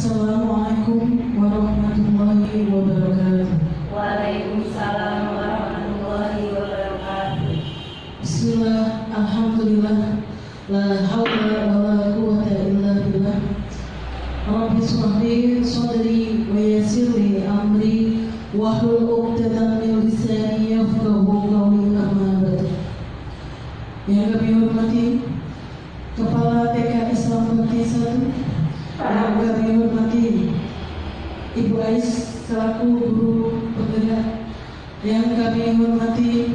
Assalamualaikum warahmatullahi wabarakatuh. Waalaikumsalam warahmatullahi wabarakatuh. Bismillah, alhamdulillah, la hawla wa la quwwata illa billah. Rabbi shrah li sadri wa yassir li amri wahlul 'uqdatam min lisani yafqahu qawli, amma ba'du. Yang kami hormati Kepala TK Islam Bakti 1, yang kami hormati Ibu Ais selaku guru penggerak, yang kami hormati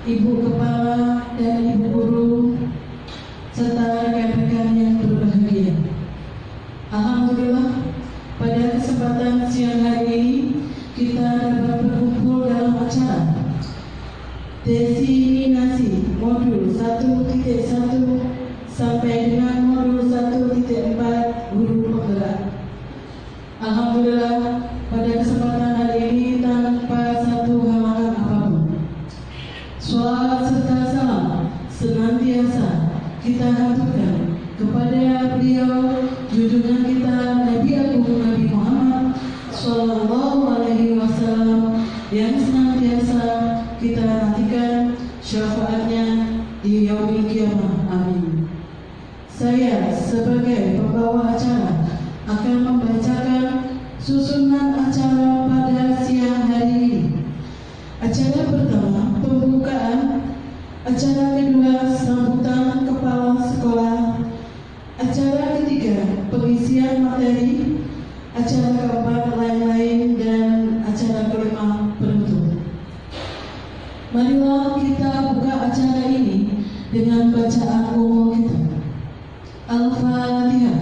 Ibu Kepala dan Ibu Guru serta rekan-rekan yang berbahagia. Alhamdulillah, pada kesempatan siang hari ini kita dapat berkumpul dalam acara Desiminasi modul 1.1 sampai dengan modul 1.4 guru penggerak. Alhamdulillah, pada kesempatan hari ini tanpa satu halangan apapun, sholawat serta salam senantiasa kita haturkan kepada beliau, junjungan kita Nabi Agung Nabi Muhammad Sallallahu Alaihi Wasallam, yang senantiasa kita nantikan syafaatnya di yaumil qiyamah. Amin. Saya sebagai pembawa acara akan membacakan susunan acara pada siang hari ini. Acara pertama pembukaan, acara kedua sambutan kepala sekolah, acara ketiga pengisian materi, acara keempat lain-lain, dan acara kelima penutup. Marilah kita buka acara ini dengan bacaan umum kita. Al-Fatihah.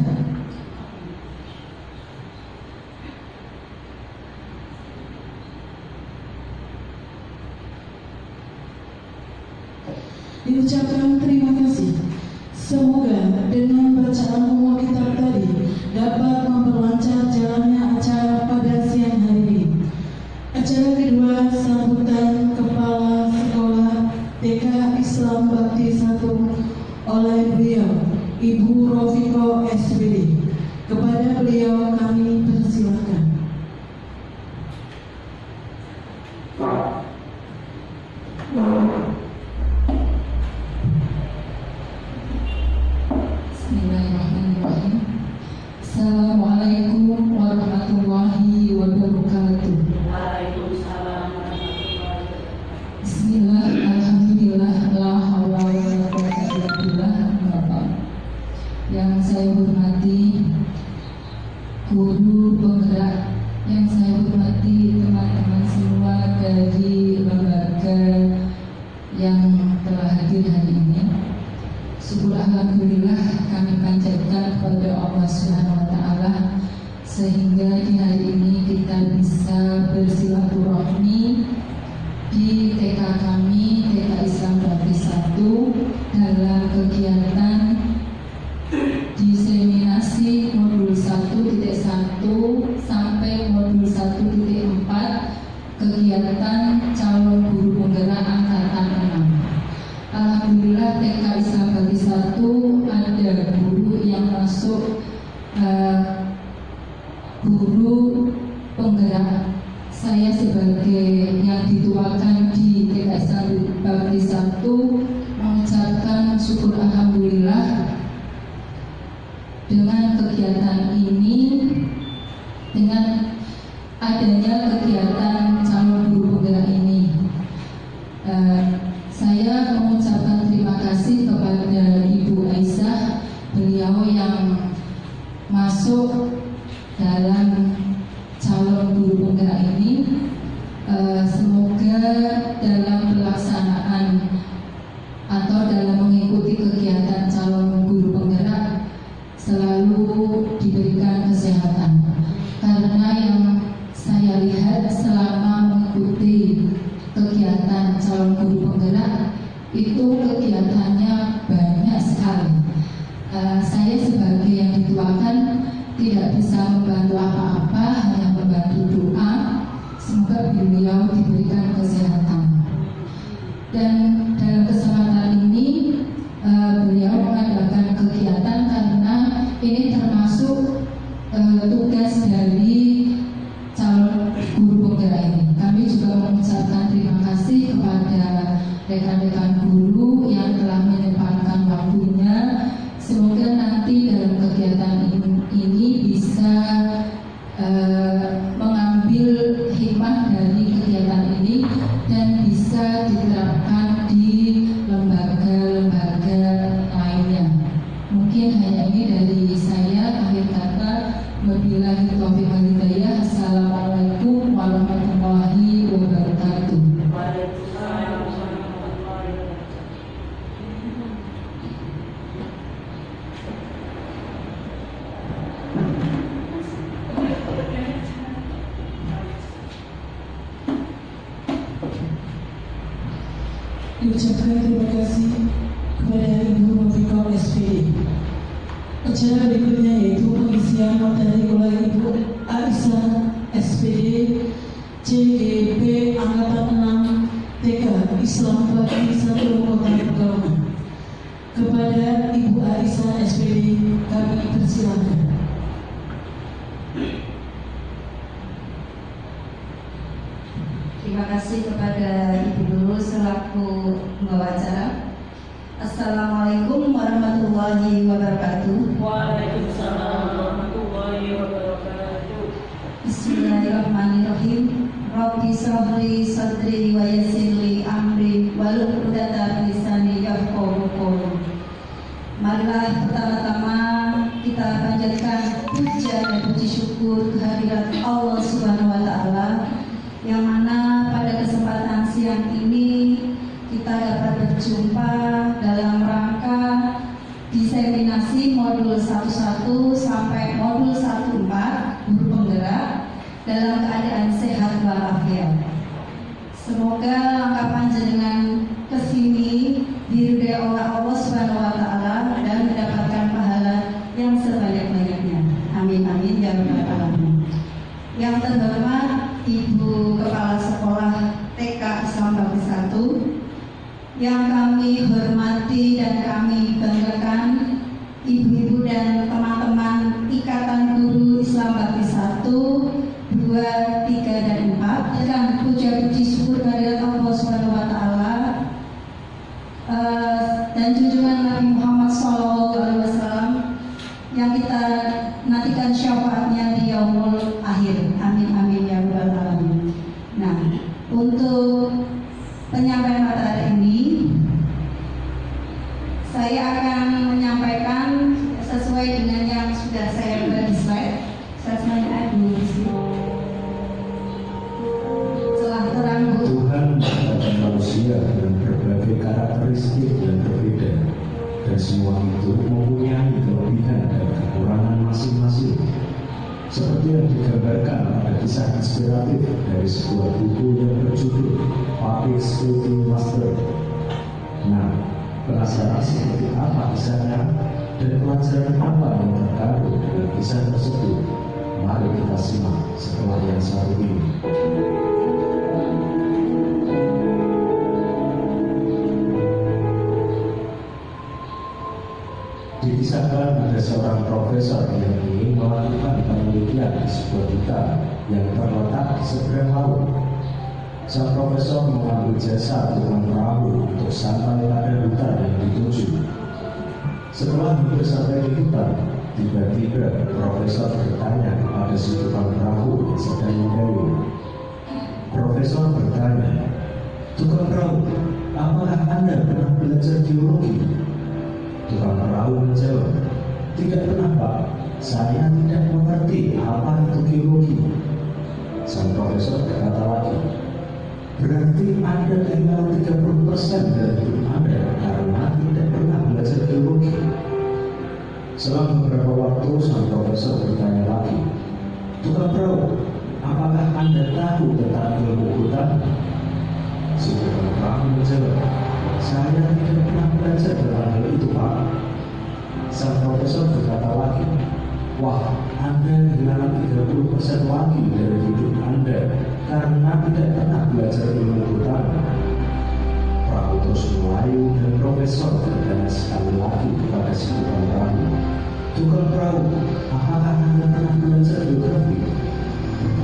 Diucapkan terima kasih. Semoga dengan bacaan umum kitab tadi dapat memperlancar jalannya acara pada siang hari ini. Acara kedua sambutan kepala sekolah TK Islam Bakti 1 oleh beliau Ibu Rofiko SPD. Kepada beliau kami persilakan. Bismillahirrahmanirrahim. Assalamualaikum warahmatullahi wabarakatuh. Waalaikumsalam warahmatullahi wabarakatuh. Bismillah, alhamdulillah, la haula wa la quwwata illa billah. Yang saya hormati guru penggerak, yang saya hormati teman-teman semua dari lembaga yang telah hadir hari ini. Syukur alhamdulillah kami panjatkan kepada Allah Subhanahu wa taala sehingga di hari ini kita bisa bersilaturahmi di TK kami, TK Islam Bakti 1, dalam kegiatan diseminasi modul 1.1 sampai modul 1.4 kegiatan calon guru penggerak angkatan 6. Alhamdulillah TK Islam Bakti 1 ada guru yang masuk guru penggerak. Saya sebagai yang dituakan di TK Islam Bakti 1 mengucapkan syukur alhamdulillah dengan kegiatan ini, dengan adanya kegiatan calon guru penggerak ini. Saya mengucapkan terima kasih kepada Ibu Aisyah, beliau yang masuk dalam calon guru penggerak ini. Semoga dalam pelaksanaan atau dalam mengikuti kegiatan calon guru penggerak selalu diberikan kesehatan, karena yang saya lihat selama mengikuti kegiatan calon guru penggerak itu kegiatannya banyak sekali. Saya sebagai yang dituakan tidak bisa membantu apa-apa, hanya membantu doa semoga beliau diberikan kesehatan. Dan dalam kesempatan ini beliau mengadakan kegiatan karena ini termasuk tugas dari calon guru penggerak ini. Kami juga mengucapkan terima kasih kepada rekan-rekan guru yang telah menyempatkan waktunya. Semoga nanti dalam kegiatan ini bisa mengambil hikmah dari kegiatan ini dan bisa diterapkan di lembaga-lembaga lainnya. Mungkin hanya ini dari saya. Akhir kata, wabillahi taufiq wal hidayah. Assalamualaikum warahmatullahi wabarakatuh. Diucapkan terima kasih kepada Ibu Mufiqah SPD. Acara berikutnya yaitu pengisian materi oleh Ibu Aisyah SPD CGP Angkatan 6 TK Islam Bakti 1 Kota Pekalongan. Kepada Ibu Aisyah SPD kami persilakan. Terima kasih kepada Ibu Guru selaku pembawa acara. Assalamualaikum warahmatullahi wabarakatuh. Waalaikumsalam warahmatullahi wabarakatuh. Bismillahirrahmanirrahim. Rabbi shrahli sadri wa yassirli amri wahlul 'uqdatam min lisani yafqahu qawli. Marilah pertama-tama kita panjatkan puja dan puji syukur kehadirat Allah Subhanahu wa taala, yang mana pada kesempatan siang ini kita dapat berjumpa dalam rangka diseminasi modul 11 sampai modul 14 guru penggerak dalam keadaan sehat walafiat. Semoga langkah panjenengan kesini diridai oleh Allah Subhanahu wa taala dan mendapatkan pahala yang sebanyak-banyaknya. Amin amin ya rabbal alamin. Yang terhormat Ibu Kepala Sekolah TK Islam Bakti 1, yang kami hormati dan kami banggakan ibu-ibu dan teman-teman Ikatan Guru Islam Bakti 1, 2, 3, dan 4, dengan puja-puji syukur kehadirat Allah Subhanahu wa taala dan junjungan Nabi Muhammad SAW yang kita nantikan syafaatnya di yaumul akhir. Amin amin ya rabbal alamin. Nah, untuk penyampaian materi ini saya akan menyampaikan sesuai dengan yang sudah saya buat di slide. Saya semuanya dulu di sini. Setelah terang Tuhan menciptakan manusia dengan berbagai karakteristik yang berbeda, dan semua itu mempunyai kelebihan dan kekurangan masing-masing, seperti yang digambarkan pada kisah inspiratif dari sebuah buku yang berjudul Public Speaking Master. Nah, penasaran seperti apa kisahnya dan pelajaran apa yang terkandung dengan kisah tersebut? Mari kita simak setelah yang satu ini. Dikisahkan ada seorang profesor yang ingin melakukan penelitian di sebuah hutan yang terletak di seberang laut. Sang profesor mengambil jasa tukang perahu untuk sampai pada hutan yang dituju. Setelah hampir sampai di hutan, tiba-tiba profesor bertanya kepada si tukang perahu yang sedang mendayung. Profesor bertanya, "Tukang perahu, apakah Anda pernah belajar geologi?" Tukang perahu menjawab, "Tidak pernah, Pak. Saya tidak mengerti apa itu geologi." Sang profesor berkata lagi, "Berarti Anda kehilangan 30% dari hidup Anda karena tidak pernah belajar geologi." Selang beberapa waktu, sang profesor bertanya lagi, "Tukang perahu, apakah Anda tahu tentang ilmu hutan?" Si tukang perahu menjawab, "Saya tidak pernah belajar tentang hal itu, Pak." Sang profesor berkata lagi, "Wah, Anda kehilangan 30% lagi dari hidup Anda karena tidak pernah belajar ilmu hutan." Perahu terus melayu dan profesor bertanya sekali lagi kepada si tukang perahu, Tukang perahu, apakah Anda pernah belajar geografi?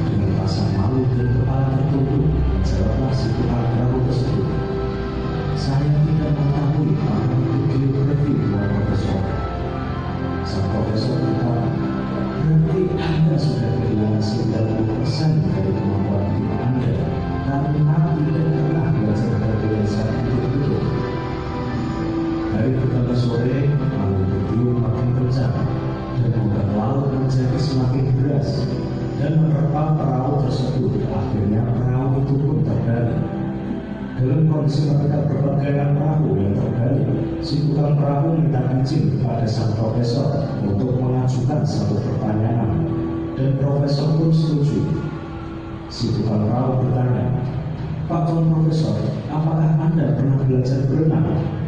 Dengan rasa malu dan kepala tertunduk, menjawablah si tukang perahu tersebut. Saya tidak mengetahui apa itu geografi, Tuan Profesor. Sang profesor berkata, berarti Anda sudah kehilangan 90% dari kemampuan hidup Anda karena tidak pernah belajar hal-hal seperti itu. Hari pertama sore, angin bertiup makin kencang dan ombak laut menjadi semakin deras dan menerpa perahu tersebut. Akhirnya perahu itu pun terbalik. Dalam kondisi mereka berpakaian perahu yang terbalik, si tukang perahu minta izin kepada sang profesor untuk mengajukan satu pertanyaan, dan profesor pun setuju. Si tukang perahu bertanya, "Pak Tuan Profesor, apakah Anda pernah belajar berenang?"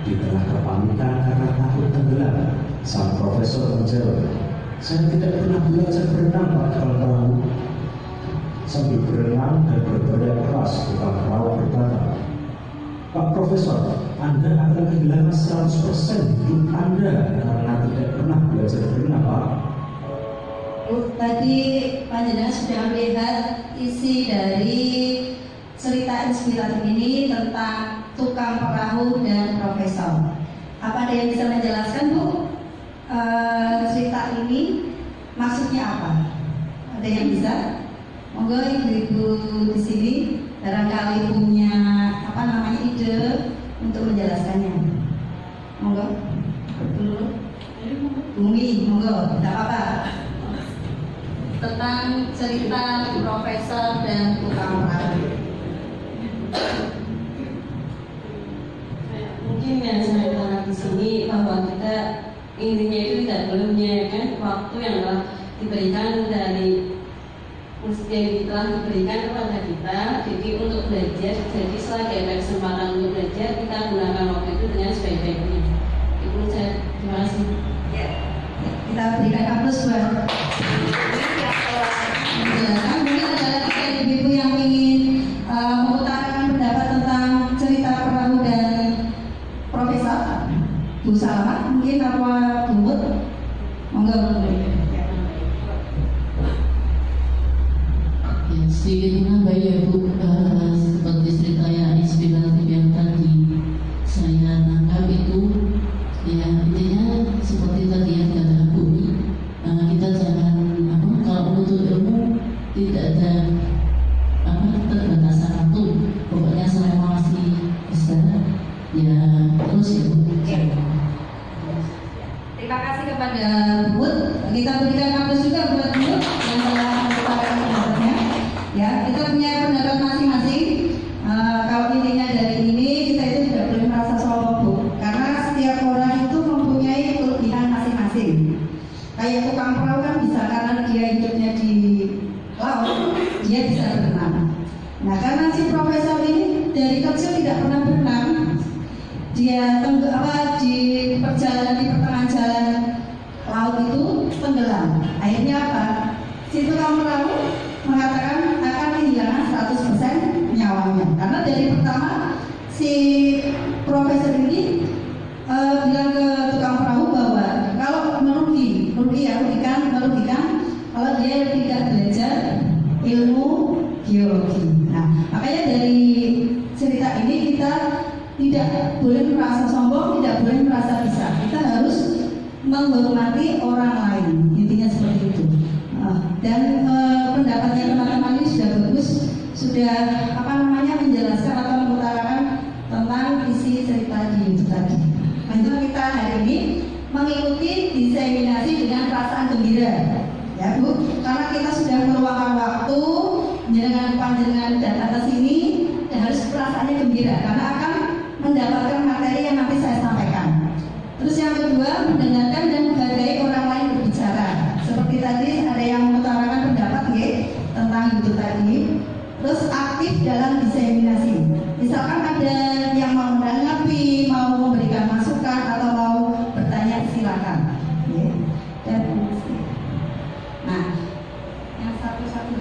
Di tengah kepanikan karena takut tenggelam, sang profesor menjawab, "Saya tidak pernah belajar berenang, Pak Tuan Perahu." Sambil berenang dan berteriak keras, tukang perahu berkata, "Pak Profesor, Anda akan kehilangan 100% hidup Anda karena tidak pernah belajar berenang, Pak." Tadi panjenengan sudah melihat isi dari cerita inspiratif ini tentang tukang perahu dan profesor. Apa ada yang bisa menjelaskan, Bu? Cerita ini maksudnya apa? Ada yang bisa? Monggo ibu-ibu di sini barangkali punya ide untuk menjelaskannya. Monggo. Dulu. Bumi, monggo, tidak apa-apa. Tentang cerita profesor dan tukang perahu. Mungkin yang saya tangkap di sini bahwa kita intinya itu tidak boleh menyia-nyiakan waktu yang telah diberikan dari yang telah diberikan kepada kita. Jadi untuk belajar, jadi selagi ada kesempatan untuk belajar, kita gunakan waktu itu dengan sebaik-baiknya. Itu saya, terima kasih. Ya, kita berikan aplaus buat menjelaskan. Mungkin ada lagi ibu-ibu yang ingin mengutarakan pendapat tentang cerita perahu dan profesor. Bu Salma, mungkin apa Bumut? Monggo. Sedikit menambah ya Bu, seperti cerita yang inspiratif yang tadi saya tangkap itu, ya intinya seperti tadi yang kata Bumi, kita jangan kalau menuntut ilmu tidak ada terbatasan waktu, pokoknya selama masih bisa ya terus ya Bu. Terima kasih kepada Bud. Kita berikan aplaus juga buat Bud yang telah mengutarakan pendapatnya. Ya, kita punya pendapat masing-masing. Kalau intinya dari ini kita itu tidak boleh merasa sombong, Bu, karena setiap orang itu mempunyai kelebihan masing-masing. Kayak tukang perahu kan bisa karena dia hidupnya di laut, dia bisa berenang. Nah, karena si profesor ini dari kecil tidak pernah berenang, dia di pertengahan jalan laut itu tenggelam. Akhirnya apa? Si tukang perahu mengatakan akan kehilangan 100% nyawanya. Karena dari pertama si profesor ini bilang ke tukang perahu bahwa kalau merugikan kalau dia tidak belajar ilmu geologi. Nah, makanya dari cerita ini kita tidak boleh merasa sombong, tidak boleh merasa bisa. Kita harus menghormati orang lain. Intinya seperti itu. Dan pendapatnya teman-teman ini sudah bagus, sudah menjelaskan atau mengutarakan tentang isi cerita di itu tadi. Lanjut kita hari ini mengikuti diseminasi dengan perasaan gembira, ya Bu, karena kita sudah meluangkan waktu dengan panjenengan dan atas ini dan harus perasaannya gembira karena akan mendapatkan materi yang nanti saya sampaikan. Terus yang kedua, mendengarkan dan menghargai orang lain berbicara. Seperti tadi ada yang mengutarakan pendapat tentang itu tadi. Terus aktif dalam diseminasi. Misalkan ada yang mau menanggapi, mau memberikan masukan atau mau bertanya, silakan. Nah, yang satu-satu.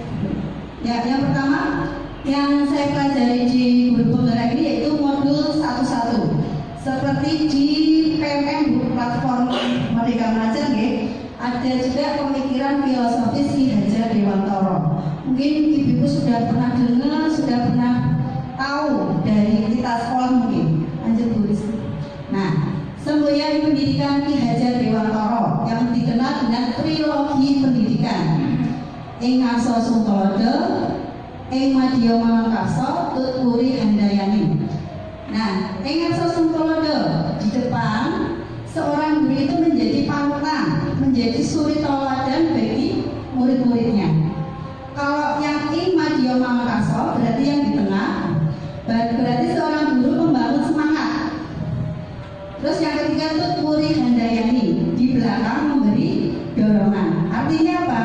Ya, yang pertama yang saya pelajari di guru penggerak ini yaitu modul 1.1. Seperti di PMM platform Merdeka Belajar, mungkin ibu sudah pernah dengar, sudah pernah tahu dari kita sekolah mungkin. Lanjut Bu Rizky. Nah, semboyan pendidikan Ki Hajar Dewantara yang dikenal dengan trilogi pendidikan. Ing Ngarsa Sungkolodo, ing Madya Mamangkarsa, Tutpuri Handayani. Nah, ing Ngarsa Sungkolodo di depan seorang guru itu menjadi panutan, menjadi suri tauladan bagi murid-muridnya. Kalau yang ing Madya Mamangkarsa berarti yang di tengah, berarti seorang guru membangun semangat. Terus yang ketiga Tutpuri Handayani, di belakang memberi dorongan. Artinya apa?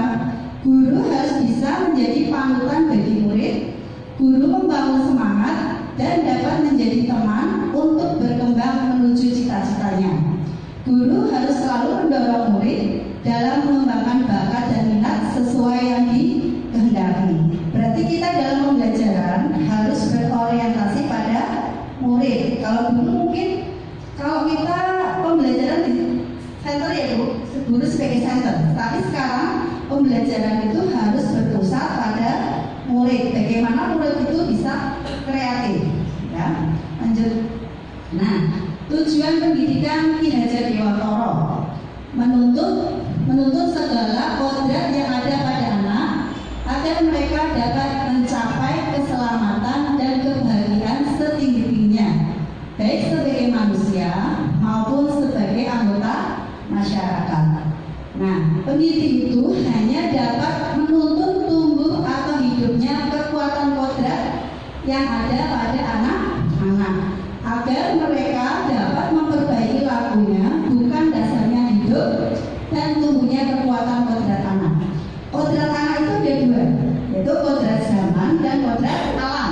Guru harus bisa menjadi panutan bagi murid, guru membangun semangat dan dapat menjadi teman untuk berkembang menuju cita-citanya. Guru harus selalu mendorong murid dalam mengembangkan bakat dan minat sesuai yang dikehendaki. Berarti kita dalam pembelajaran harus berorientasi pada murid. Kalau dulu mungkin kalau kita pembelajaran di center ya Bu, guru sebagai center. Tapi sekarang pembelajaran itu harus berpusat pada murid. Bagaimana murid itu bisa kreatif, ya. Lanjut. Nah, tujuan pendidikan Ki Hajar Dewantara menuntut segala kodrat yang ada pada anak agar mereka dapat mencapai keselamatan dan kebahagiaan setinggi-tingginya, baik sebagai manusia maupun sebagai anggota masyarakat. Nah, pendidik itu hanya dapat menuntun tumbuh atau hidupnya kekuatan kodrat yang ada pada anak-anak agar mereka dapat memperbaiki lakunya, bukan dasarnya hidup dan tumbuhnya kekuatan kodrat anak. Kodrat anak itu ada dua, yaitu kodrat zaman dan kodrat alam.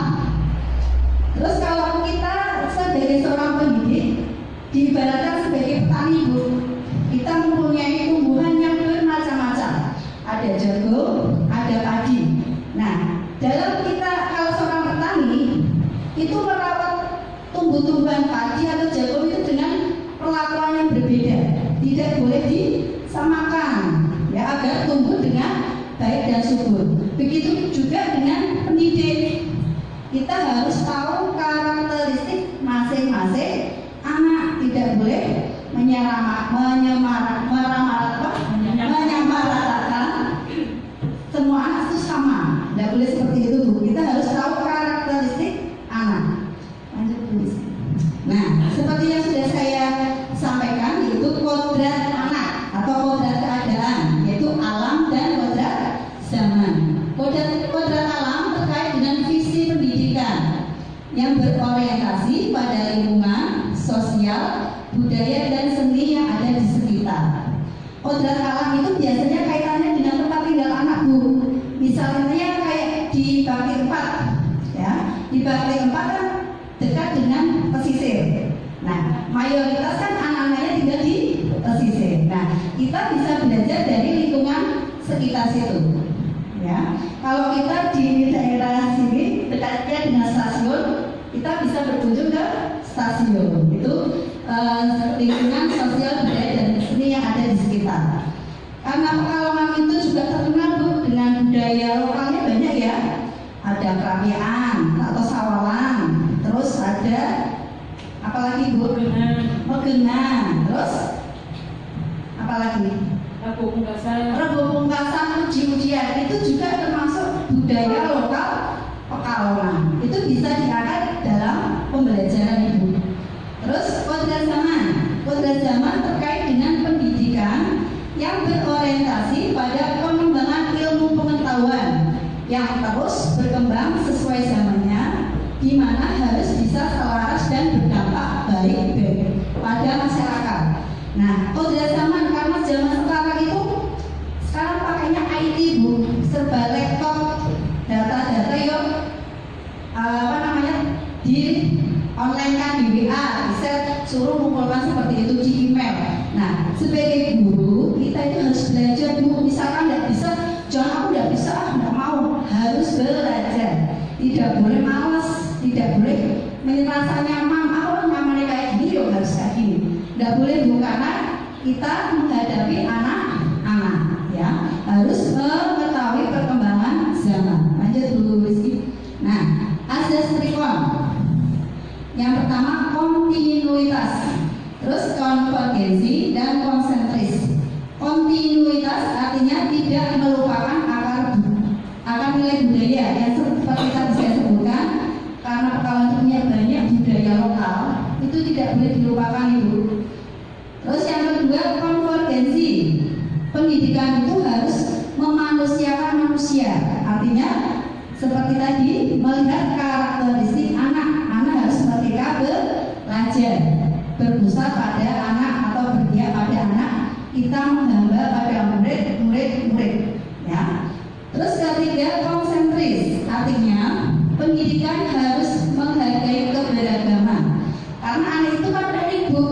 Terus kalau kita sebagai seorang pendidik diibaratkan sebagai petani Bu, kita mempunyai tumbuhan yang bermacam-macam. Ada jagung, ada padi. Nah, dalam kita kalau seorang petani itu merawat tumbuh-tumbuhan padi atau jagung itu dengan perlakuan yang berbeda. Tidak boleh disamakan, ya, agar tumbuh dengan baik dan subur. Begitu juga dengan pendidik. Kita harus tahu karakteristik masing-masing anak. Tidak boleh menyamaratakan semua anak itu sama. Tidak boleh seperti itu Bu. Kita harus tahu karakteristik anak. Lanjut Bu. Nah, seperti yang sudah saya sampaikan, yaitu kodrat anak atau kodrat keadaan, yaitu alam dan kodrat zaman. Kodrat alam terkait dengan visi pendidikan yang berorientasi pada lingkungan, sosial, budaya dan seni yang ada di sekitar. Kodrat alam itu biasanya kaitannya dengan tempat tinggal anak Bu. Misalnya kayak di Bakti 4, ya, di Bakti 4 kan dekat dengan pesisir. Nah, mayoritas kan anak-anaknya tinggal di pesisir. Nah, kita bisa belajar dari lingkungan sekitar situ. Ya, kalau kita di daerah sini dekatnya dengan stasiun, kita bisa berkunjung ke stasiun. Itu lingkungan sosial, budaya dan seni yang ada di sekitar. Karena Pekalongan itu juga terkenal Bu dengan budaya lokalnya banyak ya. Ada kerapian atau sawalan, terus ada apalagi Bu? Megenang, terus apalagi? Rebo Pungkasan, uji-ujian itu juga termasuk budaya lokal Pekalongan. Itu bisa diangkat dalam pembelajaran Ibu. Terus kodrat zaman terkait dengan pendidikan yang berorientasi pada pengembangan ilmu pengetahuan yang terus berkembang sesuai zamannya, di mana harus bisa selaras dan berdampak baik pada masyarakat. Nah, kodrat zaman karena zaman sekarang itu pakainya IT Bu, serba laptop, data-data yang di online kan di WA, bisa suruh mengumpulkan seperti itu di email. Nah, sebagai guru kita itu harus belajar Bu. Misalkan nggak bisa, jangan aku nggak bisa, nggak mau, harus belajar. Tidak boleh malas, tidak boleh merasa nyaman. Aku nyamannya kayak gini, yo harus kayak gini. Nggak boleh Bu, karena kita menghadapi anak-anak, ya, harus mengetahui perkembangan zaman. Yang pertama kontinuitas, terus konvergensi dan konsentris. Kontinuitas artinya tidak melupakan akar nilai budaya yang seperti tadi saya sebutkan, karena Pekalongan punya banyak budaya lokal, itu tidak boleh dilupakan Ibu. Terus yang kedua konvergensi, pendidikan itu harus memanusiakan manusia, artinya seperti tadi melihat karakteristik anak harus merdeka belajar, berpusat pada anak atau berpihak pada anak, kita menghamba pada murid ya. Terus ketiga konsentris, artinya pendidikan harus menghargai keberagaman, karena anak itu kan ibu,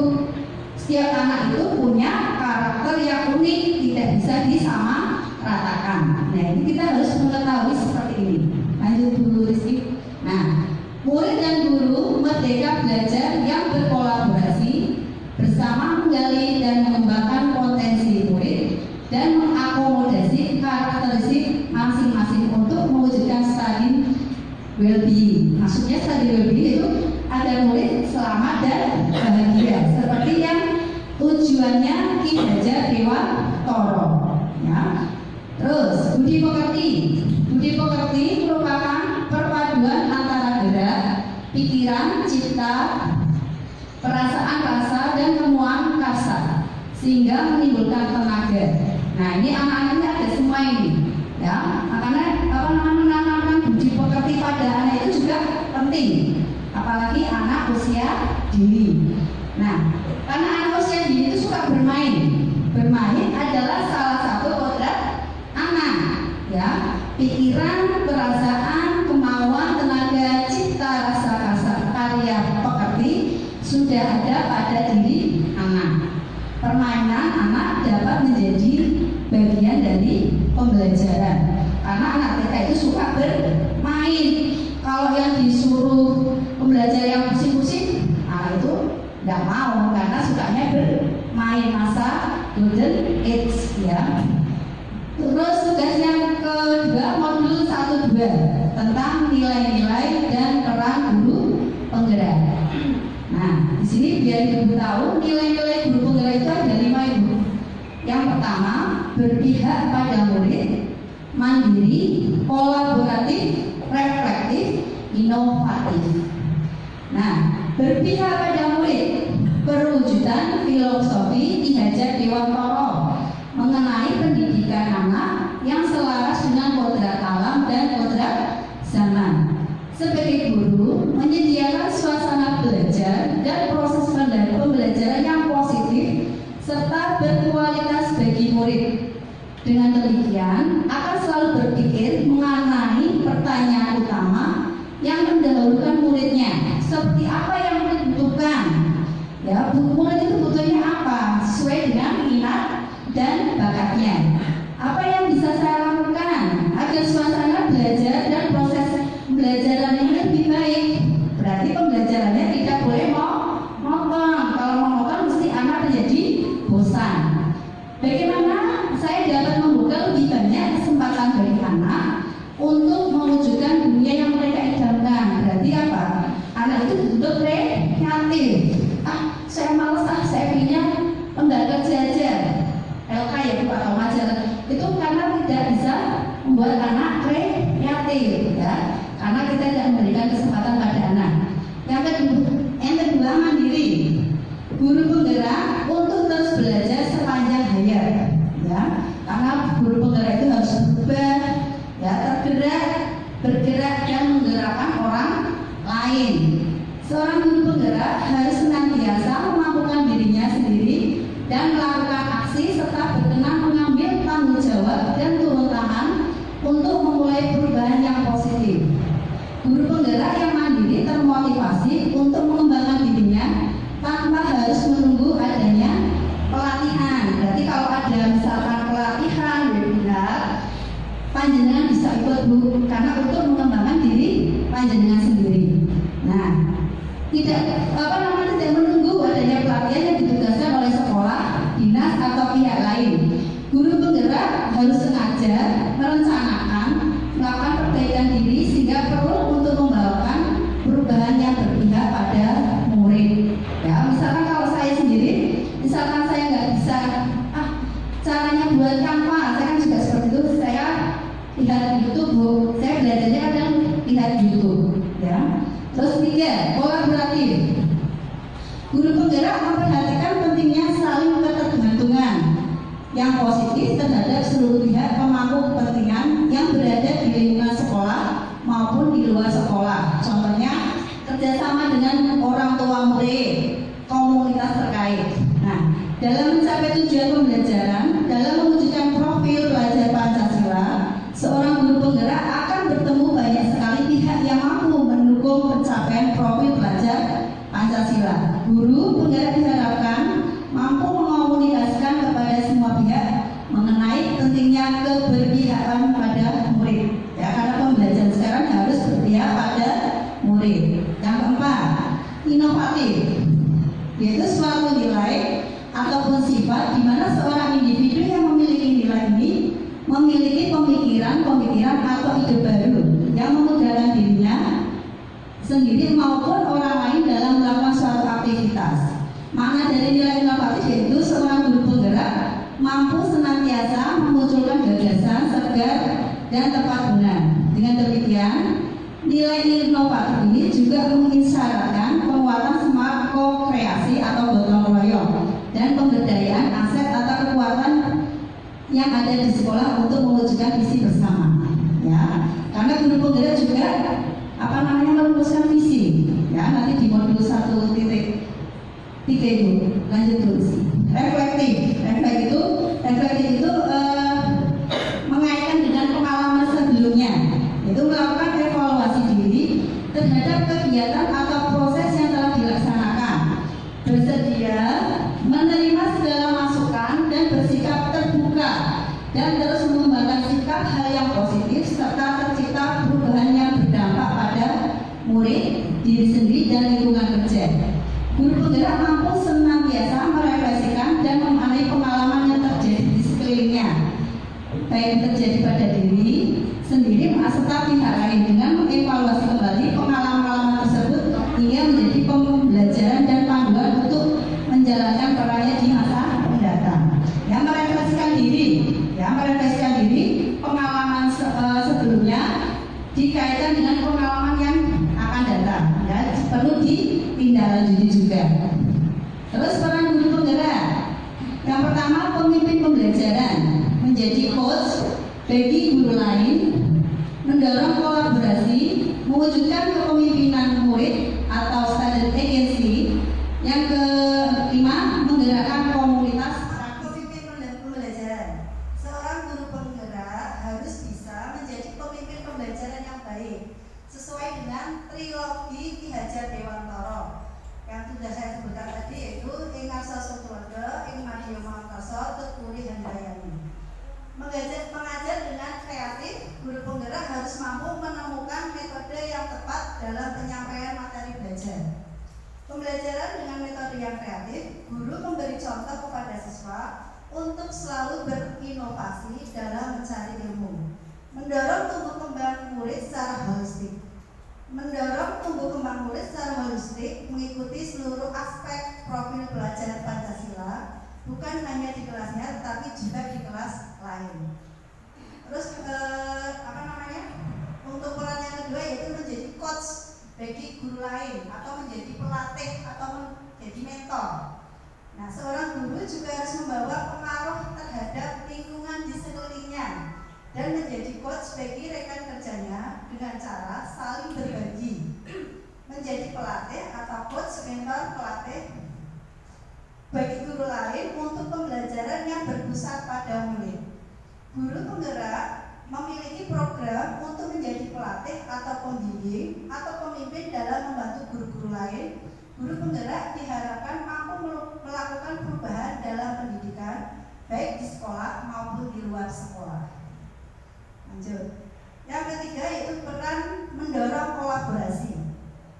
setiap anak itu punya karakter yang unik, tidak bisa disamaratakan. Nah ini kita harus mengetahui seperti ini. Lanjut dulu Rizky. Nah, murid dan guru merdeka belajar yang berkolaborasi bersama, menggali dan mengembangkan potensi murid dan mengakomodasi karakteristik masing-masing untuk mewujudkan study well-being. Maksudnya study well-being itu agar murid selamat dan bahagia, seperti yang tujuannya Ki Hajar Dewantara ya. Terus budi pekerti merupakan perpaduan antara gerak, pikiran, cipta, perasaan rasa dan temuan kasar sehingga menimbulkan tenaga. Nah ini anak-anaknya ada semua ini ya, makanya menanamkan budi pekerti pada anak itu juga penting, apalagi anak usia dini. Nah karena anak usia dini itu suka bermain adalah salah satu kodrat anak ya. Pikiran, perasaan, kemauan, tenaga, cipta, rasa kasar, karya pekerti sudah ada pada diri anak. Permainan anak dapat menjadi bagian dari pembelajaran, karena anak TK itu suka bermain. Kalau yang disuruh pembelajaran yang pusing-pusing, nah itu tidak mau, karena sukanya bermain, masa golden age ya. Terus tugas yang kedua modul 1-2 tentang nilai-nilai dan peran guru penggerak. Nah, di sini biar Ibu tahu nilai-nilai guru penggerak itu ada 5 Ibu. Yang pertama, berpihak pada murid, mandiri, kolaboratif, reflektif, inovatif. Nah, berpihak pada murid, perwujudan filosofi Ki Hajar Dewantara mengenai pendidikan anak yang selaras dengan kodrat alam dan kodrat zaman. Sebagai guru, menyediakan suasana belajar dan proses pembelajaran yang positif serta berkualitas bagi murid. Dengan demikian, akan selalu berpikir mengenai pertanyaan utama yang mendahulukan muridnya. Seperti apa yang murid butuhkan? Ya, murid itu butuhnya apa? Sesuai dengan minat dan bakatnya. Apa yang bisa saya lakukan agar suasana belajar dan proses pembelajaran ini lebih baik? Berarti pembelajarannya tidak boleh motong. Kalau memotong mesti anak menjadi bosan. Bagaimana saya dapat membuka lebih banyak kesempatan bagi anak untuk mewujudkan dunia yang mereka idamkan? Berarti apa? Anak itu dituntut kreatif. Saya malas, saya pilihnya enggak kerja aja. LK ya Bu, atau majalah itu karena tidak bisa membuat anak kreatif ya, karena kita tidak memberikan kesempatan pada anak. Yang kedua mandiri, guru penggerak untuk terus belajar sepanjang hayat ya, karena guru penggerak itu harus berubah ya, bergerak dan menggerakkan orang lain. Seorang guru penggerak harus senantiasa memampukan dirinya sendiri dan melakukan aksi serta berkenan mengambil tanggung jawab dan turun tangan untuk memulai perubahan yang positif. Guru penggerak yang mandiri termotivasi untuk mengembangkan dirinya tanpa harus menunggu adanya pelatihan. Berarti kalau ada misalkan Guru penggerak memperhatikan pentingnya saling ketergantungan yang positif terhadap seluruh pihak pemangku kepentingan yang berada di lingkungan sekolah maupun di luar sekolah. Contohnya kerjasama dengan orang tua murid, komunitas terkait. Nah, dalam mencapai tujuan pembelajaran, dalam mewujudkan profil pelajar Pancasila, seorang guru penggerak akan bertemu banyak sekali pihak yang mampu mendukung pencapaian profil pelajar Pancasila. Guru penggerak diharapkan mampu mengomunikasikan kepada semua pihak mengenai pentingnya keberpihakan pada murid. Ya, karena pembelajaran sekarang harus berpihak pada murid. Yang keempat, inovatif, yaitu suatu nilai ataupun sifat di mana seorang individu yang memiliki nilai ini memiliki pemikiran atau ide baru yang memudahkan dirinya sendiri maupun orang lain dalam melakukan suatu aktivitas. Makna dari nilai inovatif yaitu seorang guru penggerak mampu senantiasa memunculkan gagasan segar dan tepat guna. Dengan demikian, nilai inovatif ini juga mengisyaratkan penguatan semangat ko-kreasi atau gotong royong dan pemberdayaan aset atau kekuatan yang ada di sekolah untuk mewujudkan visi bersama. Ya, karena guru penggerak juga merumuskan visi. Ya, nanti di modul 1.3 itu lanjut terus. Reflektif itu mengaitkan dengan pengalaman sebelumnya, itu melakukan evaluasi diri terhadap kegiatan atau proses yang telah dilaksanakan, bersedia menerima segala masukan dan bersikap terbuka dan terus mengembangkan sikap hal yang positif serta tercipta perubahan yang berdampak pada murid, diri sendiri dan lingkungan kerja. Guru penggerak mampu senantiasa merefleksikan dan memaknai pengalaman yang terjadi di sekelilingnya, baik terjadi pada diri sendiri serta pihak lain, dengan mengevaluasi kembali pengalaman tersebut hingga menjadi pembelajaran dan panduan untuk menjalankan perannya di masa mendatang. Yang merefleksikan diri, pengalaman sebelumnya dikaitkan dengan pengalaman yang akan datang, ya, perlu ditindaklanjuti juga. Terus peran guru penggerak, yang pertama pemimpin pembelajaran, menjadi coach bagi guru lain, mendorong kolaborasi, mewujudkan kepemimpinan murid atau student agency. Yang kelima, menggerakkan komunitas. Pemimpin pembelajaran, seorang guru penggerak harus bisa menjadi pemimpin pembelajaran yang baik sesuai dengan trilogi Ki Hajar Dewantara yang sudah saya sebutkan tadi, yaitu ing Arsa Keluarga, ing Madya Makarsa, Tekuri Handayani. Mengajar dengan kreatif, guru penggerak harus mampu menemukan metode yang tepat dalam penyampaian materi belajar. Pembelajaran dengan metode yang kreatif, guru memberi contoh kepada siswa untuk selalu berinovasi dalam mencari ilmu, mendorong tumbuh kembang murid secara holistik. Mengikuti seluruh aspek profil pelajar Pancasila, bukan hanya di kelasnya tetapi juga di kelas lain. Terus untuk peran yang kedua yaitu menjadi coach bagi guru lain atau menjadi pelatih atau menjadi mentor. Nah, seorang guru juga harus membawa pengaruh terhadap lingkungan di sekelilingnya dan menjadi coach bagi rekan kerjanya dengan cara saling berbagi, menjadi pelatih atau coach mentor pelatih bagi guru lain untuk pembelajaran yang berpusat pada murid. Guru penggerak memiliki program untuk menjadi pelatih atau pembimbing atau pemimpin dalam membantu guru-guru lain. Guru penggerak diharapkan mampu melakukan perubahan dalam pendidikan, baik di sekolah maupun di luar sekolah. Lanjut. Yang ketiga yaitu peran mendorong kolaborasi.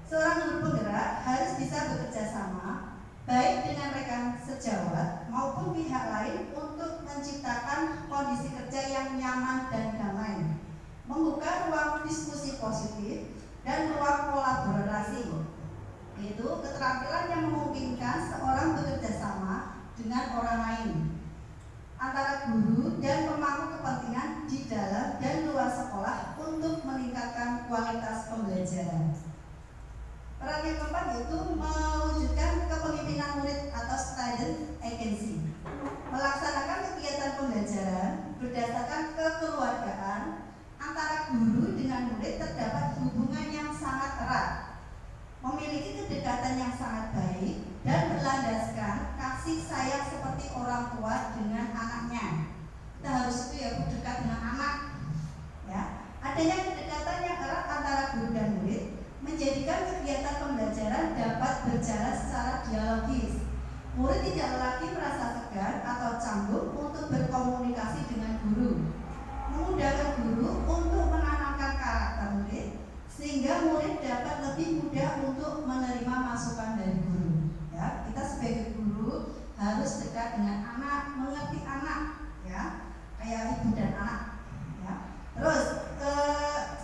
Seorang guru penggerak harus bisa bekerja sama, baik dengan rekan sejawat maupun pihak lain untuk menciptakan kondisi kerja yang nyaman dan damai, membuka ruang diskusi positif dan ruang kolaborasi, yaitu keterampilan yang memungkinkan seorang bekerja sama dengan orang lain, antara guru dan pemangku kepentingan di dalam dan luar sekolah untuk meningkatkan kualitas pembelajaran. Peran yang keempat yaitu mewujudkan kepemimpinan orang tua dengan anaknya. Kita harus itu ya dekat dengan anak. Ya, adanya kedekatan yang erat antara guru dan murid menjadikan kegiatan pembelajaran dapat berjalan secara dialogis. Murid tidak lagi merasa segan atau canggung untuk berkomunikasi dengan guru, memudahkan guru untuk menanamkan karakter murid, sehingga murid dapat lebih mudah untuk menerima masukan dari guru. Ya, kita sebagai guru harus dekat dengan anak, mengerti anak, ya, kayak ibu dan anak. Ya. Terus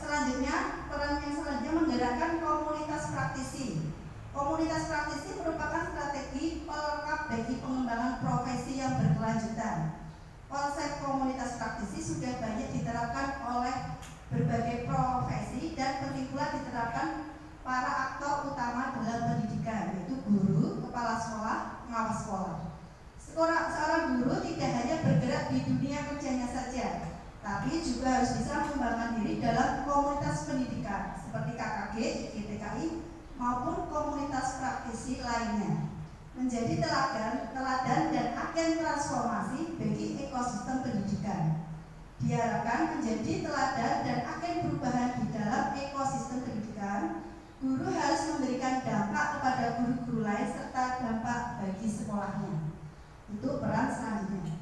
selanjutnya, peran yang selanjutnya menggerakkan komunitas praktisi. Komunitas praktisi merupakan strategi pelengkap bagi pengembangan profesi yang berkelanjutan. Konsep komunitas praktisi sudah banyak diterapkan oleh berbagai profesi dan penting pula diterapkan para aktor utama dalam pendidikan, yaitu guru, kepala sekolah, pengawas sekolah. Seorang guru tidak hanya bergerak di dunia kerjanya saja, tapi juga harus bisa mengembangkan diri dalam komunitas pendidikan seperti KKG, GTKI, maupun komunitas praktisi lainnya, menjadi teladan dan agen transformasi bagi ekosistem pendidikan. Diharapkan menjadi teladan dan agen perubahan di dalam ekosistem pendidikan. Guru harus memberikan dampak kepada guru-guru lain serta dampak bagi sekolahnya. Itu peran selanjutnya.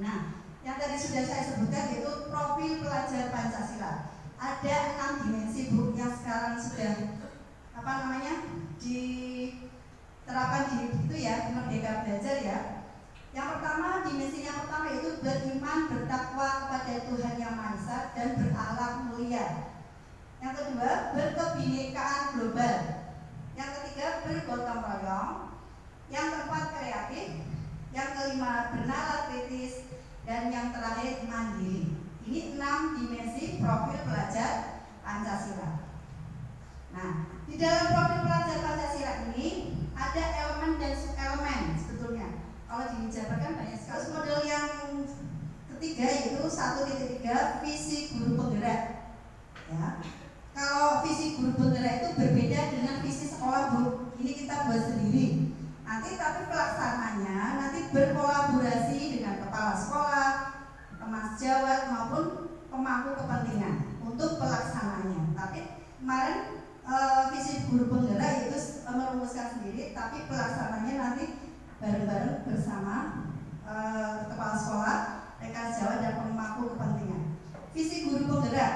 Nah, yang tadi sudah saya sebutkan yaitu profil pelajar Pancasila. Ada 6 dimensi, Bu, yang sekarang sudah diterapkan di itu ya, Merdeka Belajar ya. Yang pertama, dimensi yang pertama itu beriman, bertakwa kepada Tuhan Yang Maha Esa dan berakhlak mulia. Yang kedua, berkebinekaan global. Yang ketiga, bergotong royong. Yang keempat, kreatif. Yang kelima, bernalar kritis. Dan yang terakhir, mandiri. Ini 6 dimensi profil pelajar Pancasila. Nah, di dalam profil pelajar Pancasila ini ada elemen dan subelemen sebetulnya. Kalau dijabarkan banyak sekali. Model yang ketiga yaitu 1.3 visi guru penggerak. Ya. Kalau visi guru penggerak itu berbeda dengan visi sekolah, Bu. Ini kita buat sendiri. Nanti tapi pelaksananya nanti berkolaborasi dengan kepala sekolah, teman sejawat maupun pemangku kepentingan untuk pelaksananya. Tapi kemarin visi guru penggerak itu merumuskan sendiri, tapi pelaksananya nanti bareng-bareng bersama kepala sekolah, rekan sejawat dan pemangku kepentingan. Visi guru penggerak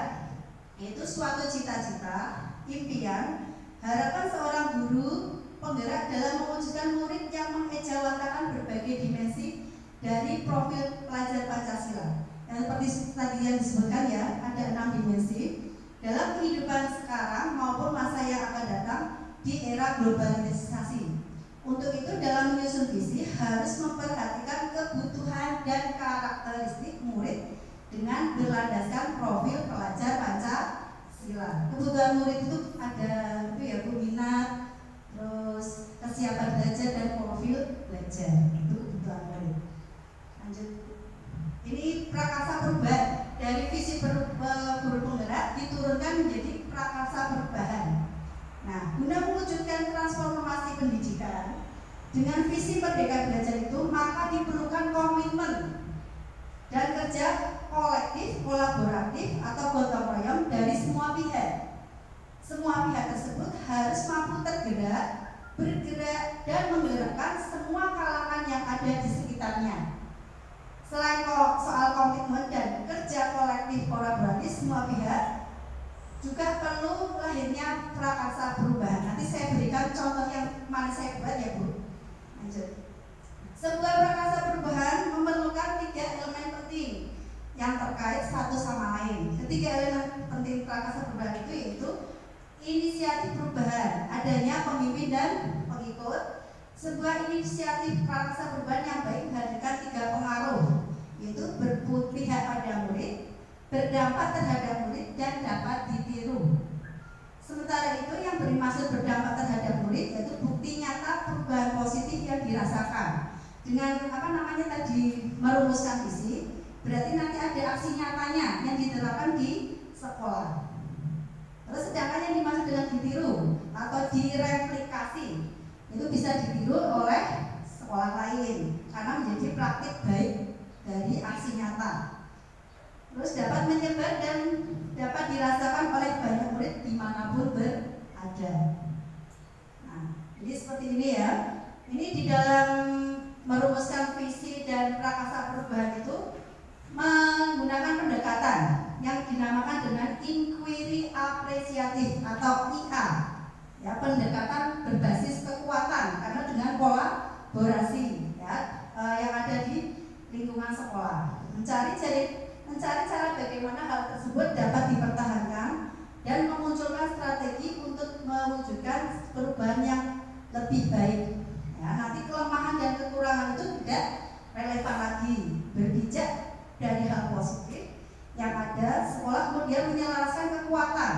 itu suatu cita-cita, impian, harapan seorang guru penggerak dalam mewujudkan murid yang mengejawantakan berbagai dimensi dari profil pelajar Pancasila. Yang seperti tadi yang disebutkan ya, ada 6 dimensi dalam kehidupan sekarang maupun masa yang akan datang di era globalisasi. Untuk itu dalam menyusun visi harus memperhatikan kebutuhan dan karakteristik murid dengan berlandaskan profil pelajar Pancasila. Kebutuhan murid itu ada itu ya, minat, terus kesiapan belajar dan profil belajar, itu kebutuhan murid. Lanjut. Ini prakarsa perubahan dari visi guru penggerak diturunkan menjadi prakarsa perubahan. Nah, guna mewujudkan transformasi pendidikan dengan visi Merdeka Belajar itu, maka diperlukan komitmen dan kerja kolektif, kolaboratif atau gotong royong dari semua pihak. Semua pihak tersebut harus mampu tergerak, bergerak dan menggerakkan semua kalangan yang ada di sekitarnya. Selain soal komitmen dan kerja kolektif kolaboratif semua pihak, juga perlu lahirnya prakarsa perubahan. Nanti saya berikan contoh yang mana saya buat ya, Bu. Lanjut. Sebuah prakarsa perubahan memerlukan 3 elemen penting yang terkait satu sama lain. Ketiga elemen penting prakarsa perubahan itu yaitu inisiatif perubahan, adanya pemimpin dan pengikut. Sebuah inisiatif prakarsa perubahan yang baik menghadirkan 3 pengaruh, yaitu berpihak pada murid, berdampak terhadap murid, dan dapat ditiru. Sementara itu yang bermaksud berdampak terhadap murid yaitu bukti nyata perubahan positif yang dirasakan. Dengan tadi merumuskan visi, berarti nanti ada aksi nyatanya yang diterapkan di sekolah. Terus sedangkan yang dimaksud dengan ditiru atau direplikasi itu bisa ditiru oleh sekolah lain karena menjadi praktik baik dari aksi nyata. Terus dapat menyebar dan dapat dirasakan oleh banyak murid dimanapun berada. Nah, jadi seperti ini ya. Ini di dalam merumuskan visi dan prakasa perubahan itu menggunakan pendekatan yang dinamakan dengan inquiry apresiatif atau IA, ya, pendekatan berbasis kekuatan karena dengan kolaborasi ya, yang ada di lingkungan sekolah, mencari cara bagaimana hal tersebut dapat dipertahankan dan memunculkan strategi untuk mewujudkan perubahan yang lebih baik. Ya, nanti kelemahan dan kekurangan itu tidak relevan lagi, berbijak dari hal positif yang ada. Sekolah kemudian menyelaraskan kekuatan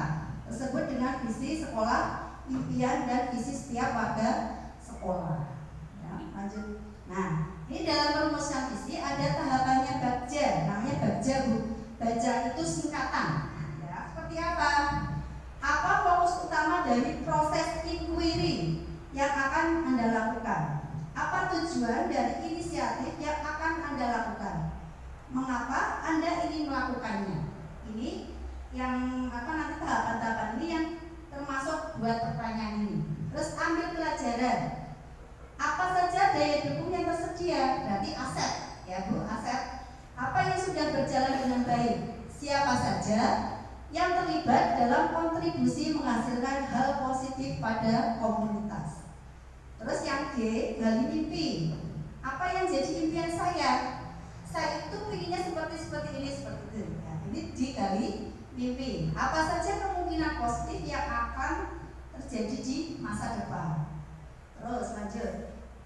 tersebut dengan visi sekolah, impian dan visi setiap warga sekolah. Ya, lanjut. Nah, ini dalam merumuskan visi ada tahapannya bagja, namanya bagja Bu. Baca itu singkatan. Ya, seperti apa? Apa fokus utama dari proses inquiry yang akan Anda lakukan? Apa tujuan dari inisiatif yang akan Anda lakukan? Mengapa Anda ingin melakukannya? Ini yang nanti tahapan-tahapan ini yang termasuk buat pertanyaan ini. Terus ambil pelajaran. Apa saja daya dukung yang tersedia? Berarti aset, ya Bu, aset. Apa yang sudah berjalan dengan baik? Siapa saja yang terlibat dalam kontribusi menghasilkan hal positif pada komunitas? Terus yang G, gali mimpi. Apa yang jadi impian saya? Saya itu pinginnya seperti ini, seperti itu. Ya, ini digali mimpi. Apa saja kemungkinan positif yang akan terjadi di masa depan? Terus lanjut.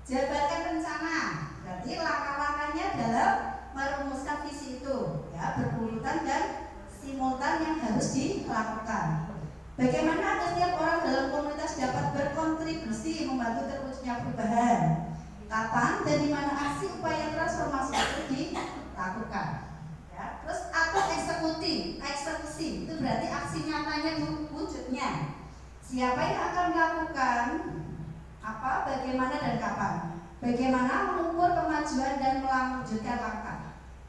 Jabarkan rencana. Berarti langkah-langkahnya dalam merumuskan visi itu, ya, berurutan dan simultan yang harus dilakukan. Bagaimana agar setiap orang dalam komunitas dapat berkontribusi membantu terwujudnya perubahan? Kapan dan di mana aksi upaya transformasi itu dilakukan? Ya, terus atau eksekusi itu berarti aksi nyatanya wujudnya. Siapa yang akan melakukan apa, bagaimana dan kapan? Bagaimana mengukur kemajuan dan melanjutkan langkah?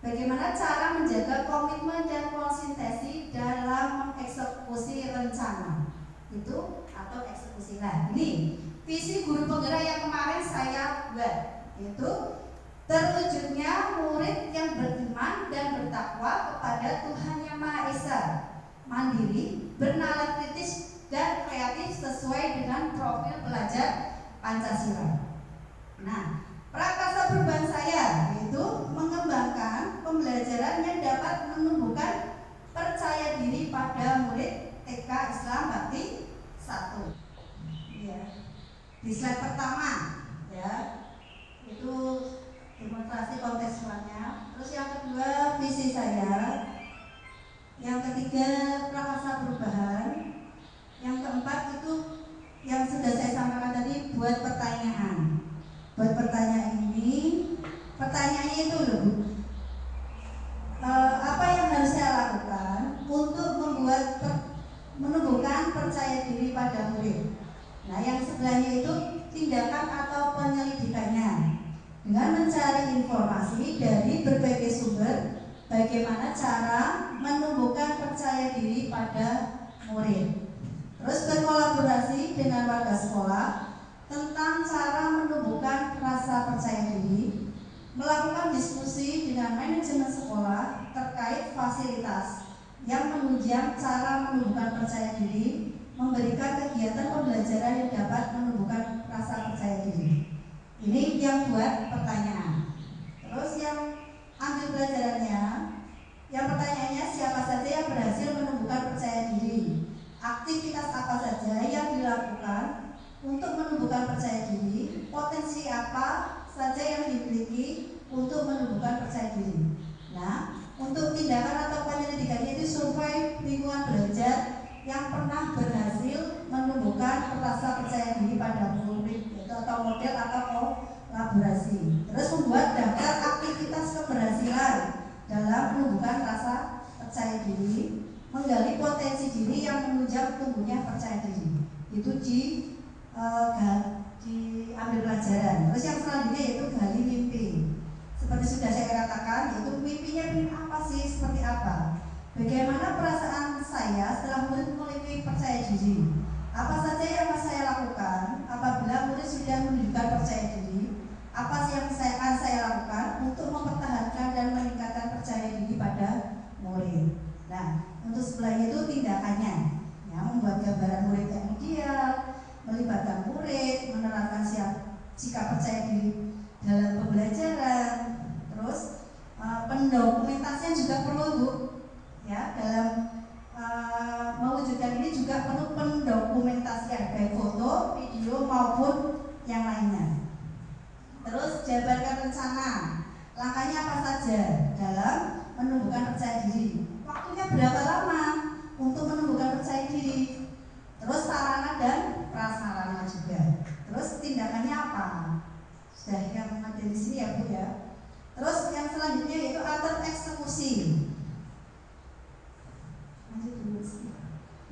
Bagaimana cara menjaga komitmen dan konsistensi dalam mengeksekusi rencana itu atau eksekusi. Nah, ini visi guru penggerak yang kemarin saya buat, yaitu terwujudnya murid yang beriman dan bertakwa kepada Tuhan Yang Maha Esa, mandiri, bernalar kritis dan kreatif sesuai dengan profil pelajar Pancasila. Nah, prakasa perubahan saya yaitu mengembangkan pembelajaran yang dapat menumbuhkan percaya diri pada murid TK Islam Bakti 1. Ya. Di slide pertama, ya, itu demonstrasi kontekstualnya. Terus yang kedua visi saya, yang ketiga prakasa perubahan, yang keempat itu yang sudah saya sampaikan tadi buat pertanyaan. Buat pertanyaan ini, pertanyaannya itu loh, apa yang harus saya lakukan untuk menumbuhkan percaya diri pada murid? Nah, yang sebelahnya itu tindakan atau penyelidikannya dengan mencari informasi dari berbagai sumber bagaimana cara menumbuhkan percaya diri pada murid. Terus berkolaborasi dengan warga sekolah tentang cara menumbuhkan rasa percaya diri, melakukan diskusi dengan manajemen sekolah terkait fasilitas yang menunjang cara menumbuhkan percaya diri, memberikan kegiatan pembelajaran yang dapat menumbuhkan rasa percaya diri. Ini yang buat pertanyaan. Terus yang ambil pelajarannya, yang pertanyaannya siapa saja yang berhasil menumbuhkan percaya diri? Aktivitas apa saja yang dilakukan untuk menumbuhkan percaya diri? Potensi apa saja yang dimiliki untuk menumbuhkan percaya diri? Nah, untuk tindakan atau penyelidikannya itu survei lingkungan belajar yang pernah berhasil menumbuhkan rasa percaya diri pada murid, yaitu atau model atau kolaborasi. Terus membuat daftar aktivitas keberhasilan dalam menumbuhkan rasa percaya diri, menggali potensi diri yang menunjang tumbuhnya percaya diri. Itu diambil pelajaran. Terus yang selanjutnya yaitu gali mimpi. seperti sudah saya katakan, yaitu mimpinya ingin apa sih, seperti apa. Bagaimana perasaan saya setelah murid mulai percaya diri? Apa saja yang saya lakukan apabila murid sudah menunjukkan percaya diri? Apa sih yang akan saya lakukan untuk mempertahankan dan meningkatkan percaya diri pada murid? Nah, untuk sebelah itu tindakannya, ya, membuat gambaran murid yang ideal, melibatkan murid, menerapkan sikap percaya diri dalam pembelajaran. Terus pendokumentasian juga perlu, Bu. Ya, dalam mewujudkan ini juga perlu pendokumentasian, baik foto, video maupun yang lainnya. Terus jabarkan rencana, langkahnya apa saja dalam menumbuhkan percaya diri. Waktunya berapa lama untuk menumbuhkan percaya diri. Terus sarana dan prasarana juga. Terus tindakannya apa? Sudah yang ada di sini ya, Bu, ya. Terus yang selanjutnya yaitu atur eksekusi.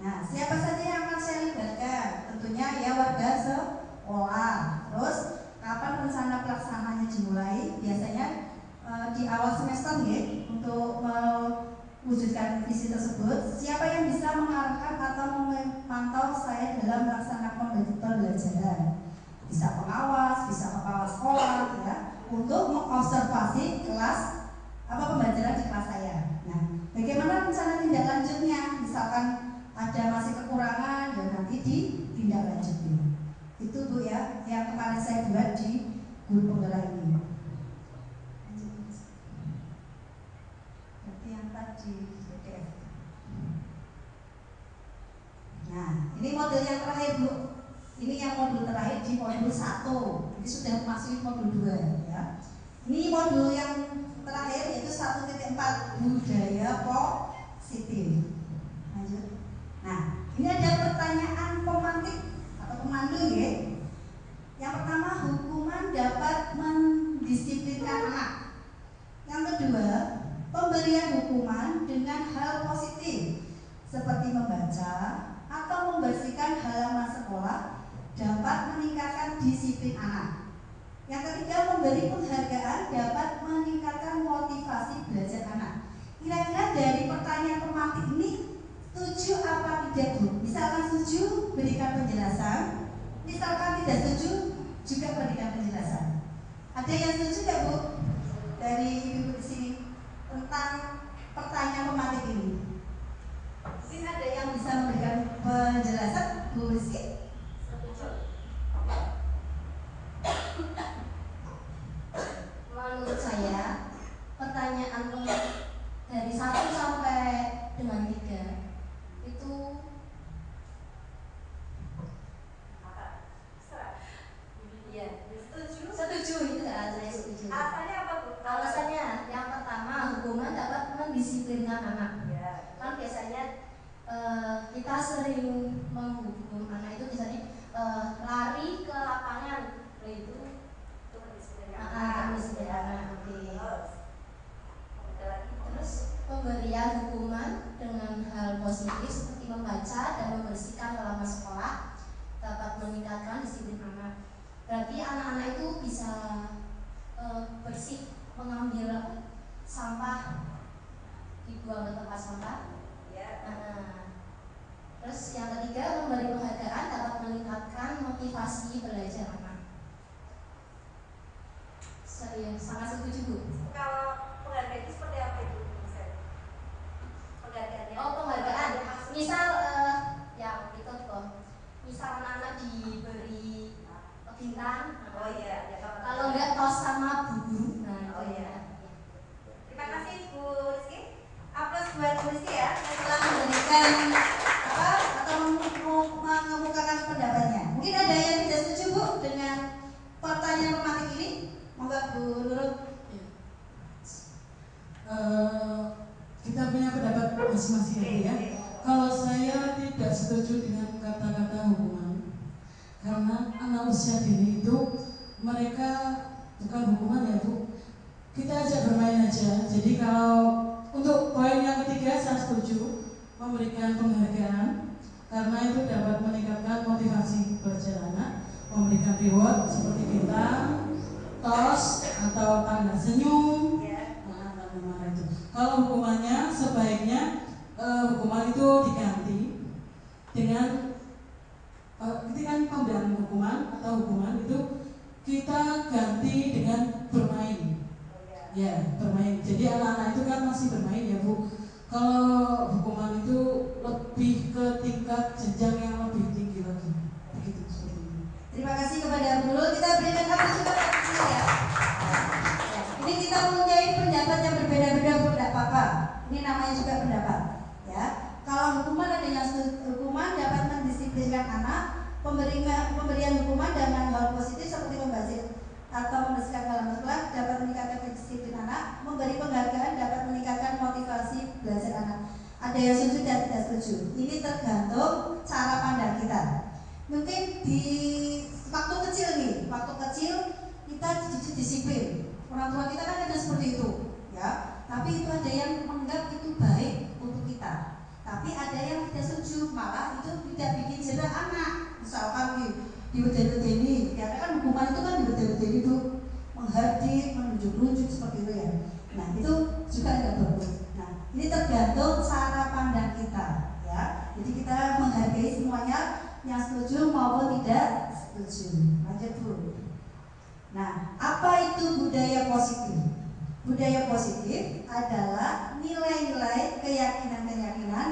Nah, siapa saja yang akan saya libatkan? Tentunya ya warga sekolah. Terus kapan rencana pelaksanaannya dimulai? Biasanya di awal semester ya, untuk mewujudkan visi tersebut. Siapa yang bisa mengarahkan atau memantau saya dalam melaksanakan pembelajaran? Bisa pengawas, bisa kepala sekolah, ya, untuk mengobservasi kelas pembelajaran di kelas saya. Nah, bagaimana rencana tindak lanjutnya? Misalkan ada masih kekurangan, dan nanti ditindaklanjuti. Itu, Bu, ya, yang kemarin saya buat di guru penggerak ini. Berarti yang tadi PDF. Nah, ini model yang terakhir, Bu. Ini yang modul terakhir di modul 1. Ini sudah masuk modul 2, ya. Ini modul yang terakhir yaitu 1.4 budaya positif. Lanjut. Nah, ini ada pertanyaan pemantik atau pemandu, ya. Yang pertama, hukuman dapat mendisiplinkan anak. Yang kedua, pemberian hukuman dengan hal positif seperti membaca atau membersihkan halaman sekolah dapat meningkatkan disiplin anak. Yang ketiga, memberi penghargaan dapat meningkatkan motivasi belajar anak. Kira-kira dari pertanyaan pemantik ini, setuju apa tidak, Bu? Misalkan setuju, berikan penjelasan. Misalkan tidak setuju, juga berikan penjelasan. Ada yang setuju tidak, Bu? Dari Ibu di sini tentang pertanyaan pemantik ini. Mungkin ada yang bisa memberikan penjelasan, Bu Rizky? Menurut saya, pertanyaan dari 1 sampai dengan 3 itu ya, setuju itu kan, saya setuju. Alasannya apa, Bu? Alasannya yang pertama, hukuman dapat mendisiplinkan anak. Kan biasanya kita sering menghukum anak itu misalnya lari ke lapangan, itu Terus pemberian hukuman dengan hal positif seperti membaca dan membersihkan halaman sekolah dapat meningkatkan disiplin anak. Berarti anak-anak itu bisa bersih, mengambil sampah, dibuang ke tempat sampah. Terus yang ketiga, memberi penghargaan dapat meningkatkan motivasi belajar anak. Saya sangat setuju, Bu. Kalau penghargaan itu seperti apa, Ibu? Penghargaannya? Oh, penghargaan. Misal yang itu kok. Misal anak-anak diberi bintang. Oh iya, ya, kalau enggak tos sama bu guru. Nah, oh iya. Terima kasih, Bu Rizky. Aplaus buat Bu Rizky, ya, yang telah memberikan atau mengemukakan pendapatnya. Mungkin ada yang tidak setuju, Bu, dengan pertanyaan pemantik ini. Monggo, Bu Nurul. Kita punya pendapat masing-masing, ya. Kalau saya tidak setuju dengan kata-kata hukuman, karena anak usia dini itu mereka bukan hukuman, ya, Bu. Kita ajak bermain aja. Jadi kalau untuk poin yang ketiga saya setuju memberikan penghargaan karena itu dapat meningkatkan motivasi belajar anak, memberikan reward seperti kita tos atau tanda senyum Kalau hukumannya sebaiknya hukuman itu diganti dengan itu kan pemberian hukuman atau hukuman itu kita ganti dengan bermain. Ya, bermain. Jadi anak-anak itu kan masih bermain ya Bu. Kalau hukuman itu lebih ke tingkat jenjang yang lebih tinggi lagi. Begitu seperti ini. Terima kasih kepada Bu Nurul. Kita berikan aplaus juga kepada kecil ya. Ini kita mempunyai pendapat yang berbeda-beda Bu, tidak apa-apa. Ini namanya juga pendapat. Ya, kalau hukuman ada yang hukuman dapat mendisiplinkan anak, pemberian hukuman dengan hal positif seperti membazir atau membersihkan dalam sekolah dapat meningkatkan disiplin anak, memberi penghargaan dapat meningkatkan motivasi belajar anak. Ada yang setuju dan tidak setuju. Ini tergantung cara pandang kita. Mungkin di waktu kecil nih, waktu kecil kita dididik disiplin. Orang tua kita kan ada seperti itu, ya. Tapi itu ada yang menganggap itu baik untuk kita. Tapi ada yang tidak setuju, malah itu tidak bikin jerah anak. Misalkan diwedeni, karena kan hukuman itu kan diwedeni itu menghardik, menunjuk-nunjuk seperti itu ya. Nah itu juga tidak bagus. Nah ini tergantung cara pandang kita, ya. Jadi kita menghargai semuanya, yang setuju maupun tidak setuju. Lanjut dulu. Nah apa itu budaya positif? Budaya positif adalah nilai-nilai, keyakinan-keyakinan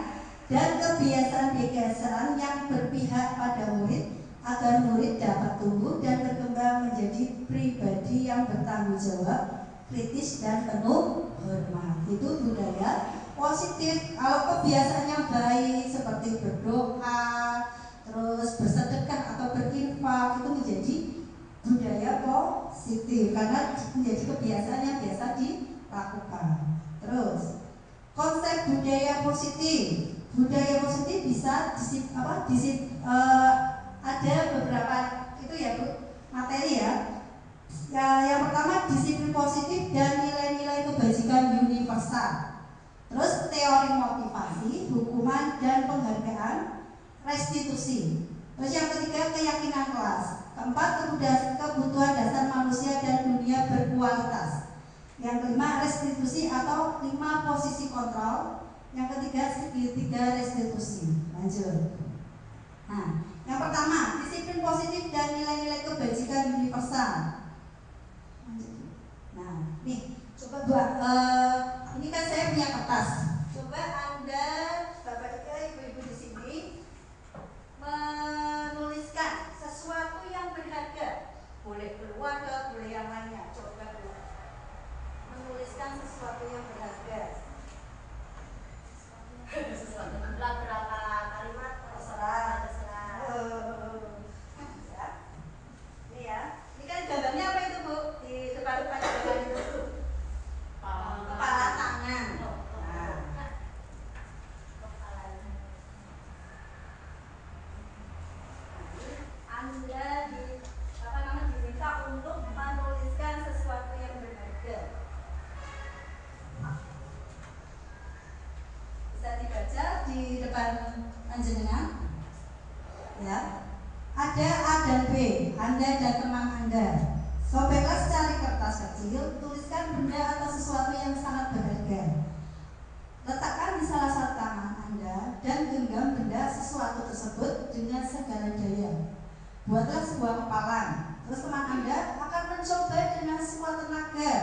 dan kebiasaan-kebiasaan yang berpihak pada murid agar murid dapat tumbuh dan berkembang menjadi pribadi yang bertanggung jawab, kritis dan penuh hormat. Itu budaya positif. Kalau kebiasaan yang baik seperti berdoa, terus bersedekah atau berinfak itu menjadi budaya positif karena menjadi kebiasaan yang biasa dilakukan. Terus konsep budaya positif. Budaya positif bisa ada beberapa itu ya Bu, materi ya. Yang pertama disiplin positif dan nilai-nilai kebajikan universal. Terus teori motivasi, hukuman dan penghargaan, restitusi. Terus yang ketiga keyakinan kelas. Keempat kebutuhan dasar manusia dan dunia berkualitas. Yang kelima restitusi atau 5 posisi kontrol. Yang ketiga segitiga restitusi. Lanjut. Nah, yang pertama disiplin positif dan nilai-nilai kebajikan universal. Nah, nih coba buat ini kan saya punya kertas. Coba Anda, Bapak Ibu di sini menuliskan sesuatu yang berharga. Boleh keluarga, boleh yang lainnya. Coba menuliskan sesuatu yang berharga. Sesuatu berapa kalimat terserah. Ya. Ini ya. Ini kan gambarnya apa itu Bu? Di depan gambar itu. Kepala tangan. Nah. Anda diminta untuk menuliskan sesuatu yang berharga. Bisa dibaca di depan panjenengan. Ya. Ada A dan B, Anda dan teman Anda. Sobeklah secari kertas kecil, tuliskan benda atau sesuatu yang sangat berharga. Letakkan di salah satu tangan Anda dan genggam benda sesuatu tersebut dengan segala daya. Buatlah sebuah kepalan. Terus teman Anda akan mencoba dengan sekuat tenaga,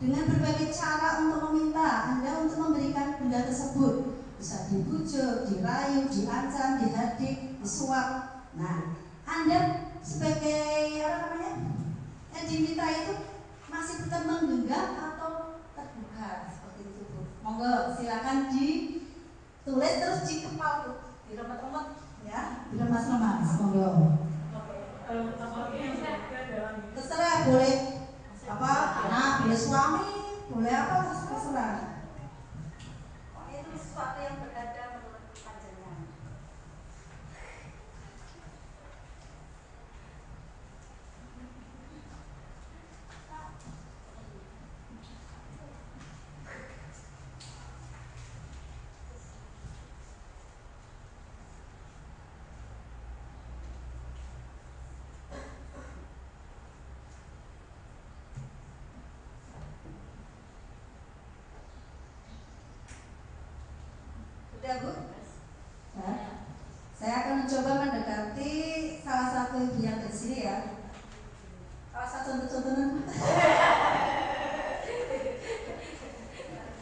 dengan berbagai cara untuk meminta Anda untuk memberikan benda tersebut. Bisa dibujuk, dirayu, diancam, dihardik, disuap. Nah, Anda sebagai yang diminta itu masih tetap menggenggam atau terbuka seperti itu Bu. Monggo silakan ditulis terus di kepala, diremet-remet ya, diremas-remas. Monggo. Terserah, boleh apa? Anak, boleh suami, boleh apa? Terserah. Itu sesuatu yang berharga menurut panjenengan. ya Bu? Ya. Saya akan mencoba mendekati salah satu ibu yang di sini ya. Salah satu contoh-contohnya.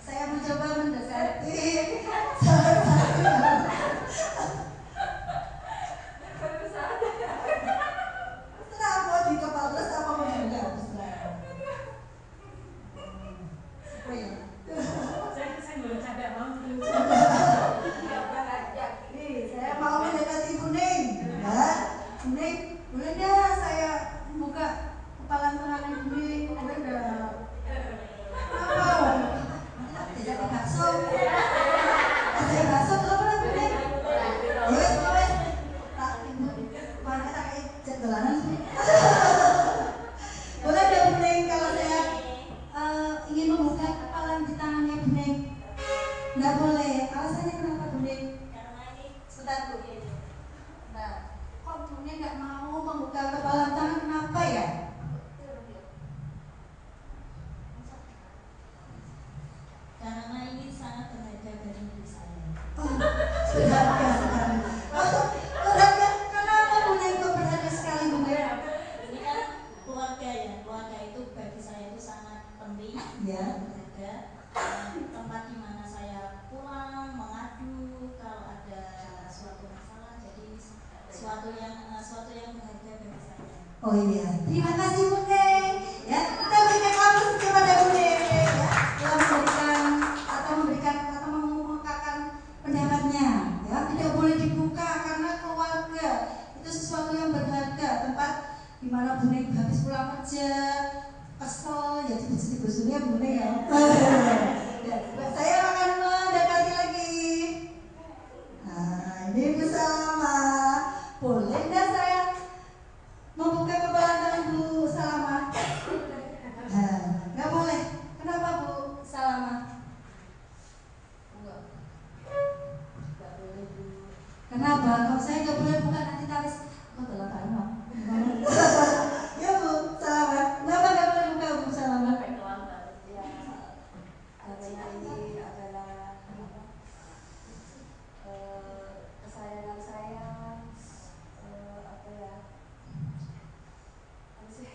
Saya mencoba mendekati salah satu. Terserah mau di kepala terus apa mau juga terserah. Apa ya? Saya belum capek mau. Nih, saya mau mendekati kuning, ya. Kuning, boleh dah saya buka kepala tangan kuning, boleh dah. Apa? Tidak bakso. Saya bakso terus apa kuning? Wes, wes. Tak ibu, mana tak cedelanan sih. Boleh dah kuning kalau saya ingin membuka kepala di tangannya kuning. Nggak boleh. Alasannya kenapa kuning? Sebentar Bu. Nah, kok Bune nggak mau membuka kepala tangan, kenapa ya? Karena ini sangat berharga bagi diri saya. Berharga sekali. Berharga. Kenapa Bune kok berharga sekali Bune? Ini kan keluarga ya. Keluarga itu bagi saya itu sangat penting. Ya. Berharga. Tempat di mana saya pulang mengadu kalau ada suatu masalah. Jadi suatu yang berharga bagi saya. Oh iya, terima kasih Bune. Ya, kita berikan aplaus kepada Bune ya, telah memberikan atau mengungkapkan pendapatnya. Ya, tidak boleh dibuka karena keluarga itu sesuatu yang berharga. Tempat di mana Bune habis pulang kerja kesel ya dibesuk-besuknya Bune ya. Saya akan mendekati lagi. Nah, ini Bu Salama. Boleh nggak saya membuka kepala tangan Bu Salama? Nah, nggak boleh. Kenapa Bu Salama? Enggak boleh Bu. Kenapa? Kalau saya nggak boleh buka nanti taris. Kok telah taruh? Ya Bu Salama. Kenapa nggak boleh buka Bu Salama? Karena ini adalah kesayangan saya, apa ya? Apa sih?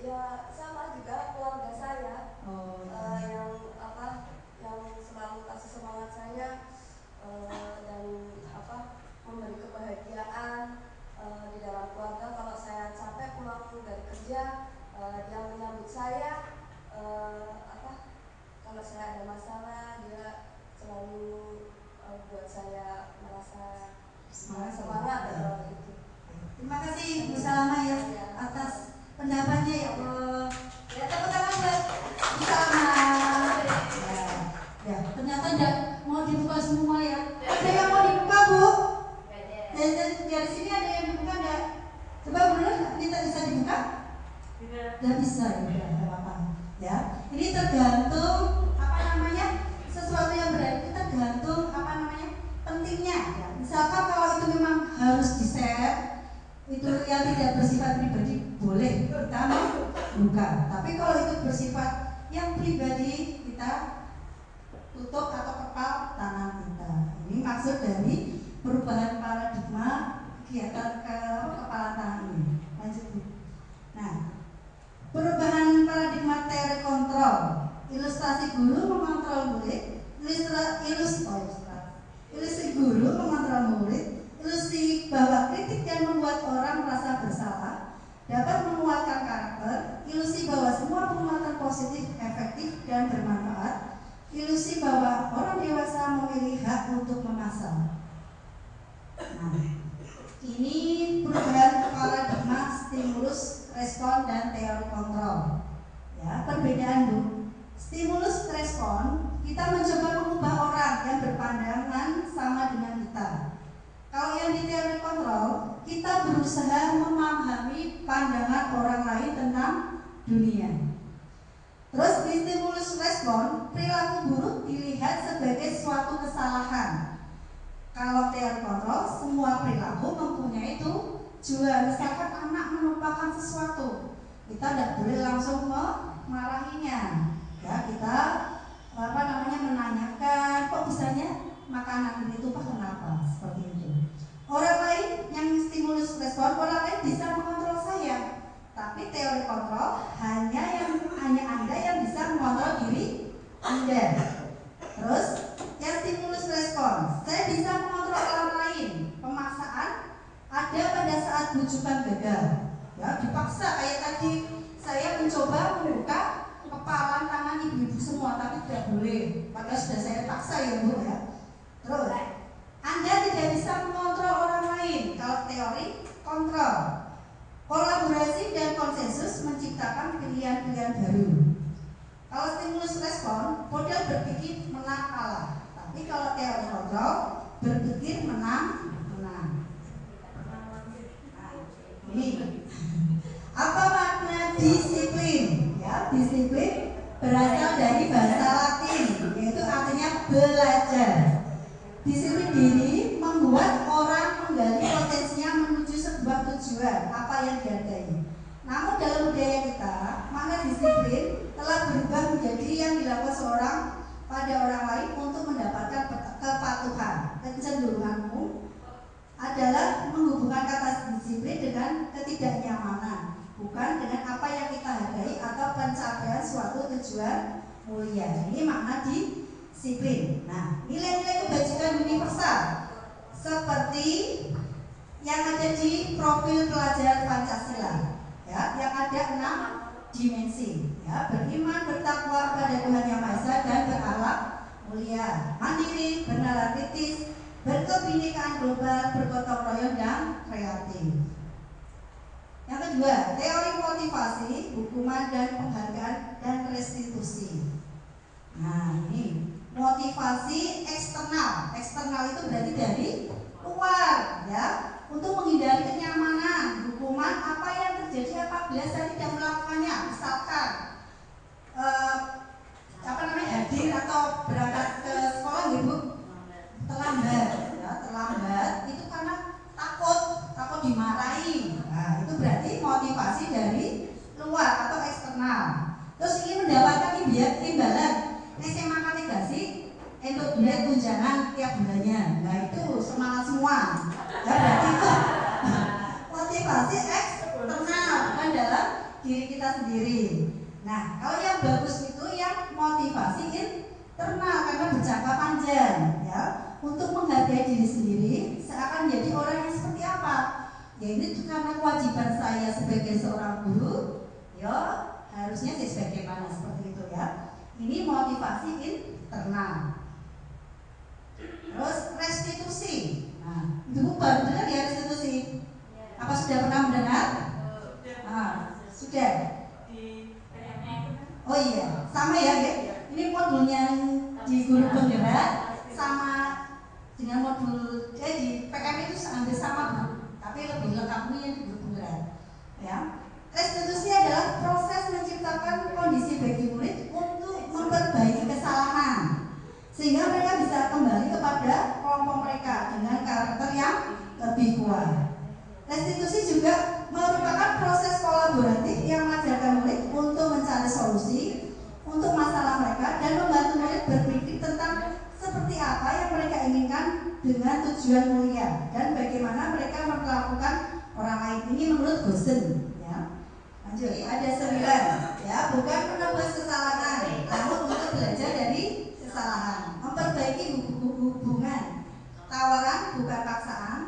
Ya sama juga keluarga saya. Oh, Yang selalu kasih semangat saya dan memberi kebahagiaan di dalam keluarga. Kalau saya capek pulang dari kerja, dia menyambut saya. Kalau saya ada masalah, dia selalu buat saya merasa semangat. Gitu. terima kasih Bu Salama ya atas pendapatnya ya Allah. Ya tepuk tangan buat Bu Salama. Ya, ternyata tidak mau dibuka semua ya. Ada yang mau dibuka Bu? Dari sini ada yang dibuka enggak? Coba boleh minta bisa dibuka? Tidak bisa ya, tidak apa-apa. Ya, ini tergantung sesuatu yang berarti tergantung pentingnya. Ya. Misalkan kalau itu memang harus di-share, itu yang tidak bersifat pribadi boleh kita buka. Tapi kalau itu bersifat yang pribadi kita tutup atau kepal tangan kita. Ini maksud dari perubahan paradigma kegiatan kepala tangan ini. Lanjut Bu. Nah, perubahan paradigma teori kontrol. Ilustrasi guru mengontrol murid. Ilustrasi guru mengontrol murid. Ilustrasi bahwa kritik dan membuat orang merasa bersalah dapat menguatkan karakter. Ilusi bahwa semua penguatan positif, efektif dan bermanfaat. Ilusi bahwa orang dewasa memiliki hak untuk memasang. Nah, ini perubahan paradigma stimulus, respon, dan teori kontrol. Ya, perbedaan Bu. Stimulus respon, kita mencoba mengubah orang yang berpandangan sama dengan kita. Kalau yang di teori kontrol, kita berusaha memahami pandangan orang lain tentang dunia. Terus di stimulus respon, perilaku buruk dilihat sebagai suatu kesalahan. Kalau teori kontrol, semua perilaku mempunyai tujuan. Misalkan anak melupakan sesuatu, kita tidak boleh langsung memarahinya. Ya, kita menanyakan kok bisanya makanan ini tumpah kenapa seperti itu. Orang lain yang stimulus respon, orang lain bisa mengontrol saya, tapi teori kontrol hanya Anda yang bisa mengontrol diri Anda. Terus yang stimulus respon, saya bisa mengontrol orang lain. Pemaksaan ada pada saat bujukan gagal, ya dipaksa kayak tadi saya mencoba membuka kepalan tangan ibu-ibu semua, tapi tidak boleh, padahal sudah saya paksa ya Bu ya. Terus Anda tidak bisa mengontrol orang lain. Kalau teori kontrol, kolaborasi dan konsensus menciptakan pilihan-pilihan baru. Kalau stimulus respon, model berpikir menang kalah. Tapi kalau teori kontrol, berpikir menang. Ini apa makna disiplin? Ya, disiplin berasal dari bahasa Latin, yaitu artinya belajar. Disiplin diri membuat orang menggali potensinya menuju sebuah tujuan apa yang dihargai. Namun dalam budaya kita, makna disiplin telah berubah menjadi yang dilakukan seorang pada orang lain untuk mendapatkan kepatuhan. Kecenderunganmu adalah menghubungkan kata disiplin dengan ketidaknyamanan, bukan dengan apa yang kita hargai atau pencapaian suatu tujuan mulia. Ini makna disiplin. Nah, nilai-nilai kebajikan universal seperti yang ada di profil pelajar Pancasila, ya, yang ada 6 dimensi, ya, beriman, bertakwa pada Tuhan Yang Maha Esa dan berakhlak mulia, mandiri, bernalar kritis, berkebinekaan global, bergotong royong dan kreatif. Yang kedua, teori motivasi, hukuman dan penghargaan dan restitusi. Nah, ini motivasi eksternal. Eksternal itu berarti dari luar, ya, untuk menghindari kenyamanan. Hukuman apa yang terjadi apabila saya tidak melakukannya, misalkan hadir atau berangkat ke sekolah, Ibu terlambat, ya, terlambat itu karena takut dimarahi. Nah, itu berarti motivasi dari luar atau eksternal. Terus ingin mendapatkan imbalan SMA kategori untuk duit tunjangan tiap bulannya. Nah, itu semangat semua. Ya, berarti itu motivasi eksternal, bukan dalam diri kita sendiri. Nah, kalau yang bagus itu yang motivasi internal, karena berjangka panjang, ya, untuk menghargai diri sendiri. Saya akan menjadi orang yang seperti apa? Ya, ini karena kewajiban saya sebagai seorang guru, ya harusnya saya sebagai mana seperti itu, ya. Ini motivasi internal. Terus restitusi. Nah, itu baru dengar ya restitusi. Apa sudah pernah mendengar? Sudah. Oh iya, sama ya, ini modulnya di guru penggerak sama dengan modul di PM itu hampir sama, Bu, tapi lebih lengkapnya yang di guru penggerak, ya. Restitusi adalah proses menciptakan kondisi bagi murid untuk memperbaiki kesalahan sehingga mereka bisa kembali kepada kelompok mereka dengan karakter yang lebih kuat. Restitusi juga merupakan proses kolaboratif yang mengajarkan murid untuk mencari solusi untuk masalah mereka dan membantu murid berpikir tentang seperti apa yang mereka inginkan dengan tujuan mulia dan bagaimana mereka memperlakukan orang lain. Ini menurut Gosen, ya. Lanjut, ada 9, ya, bukan menebus kesalahan, namun untuk belajar dari kesalahan, memperbaiki hubungan, tawaran bukan paksaan.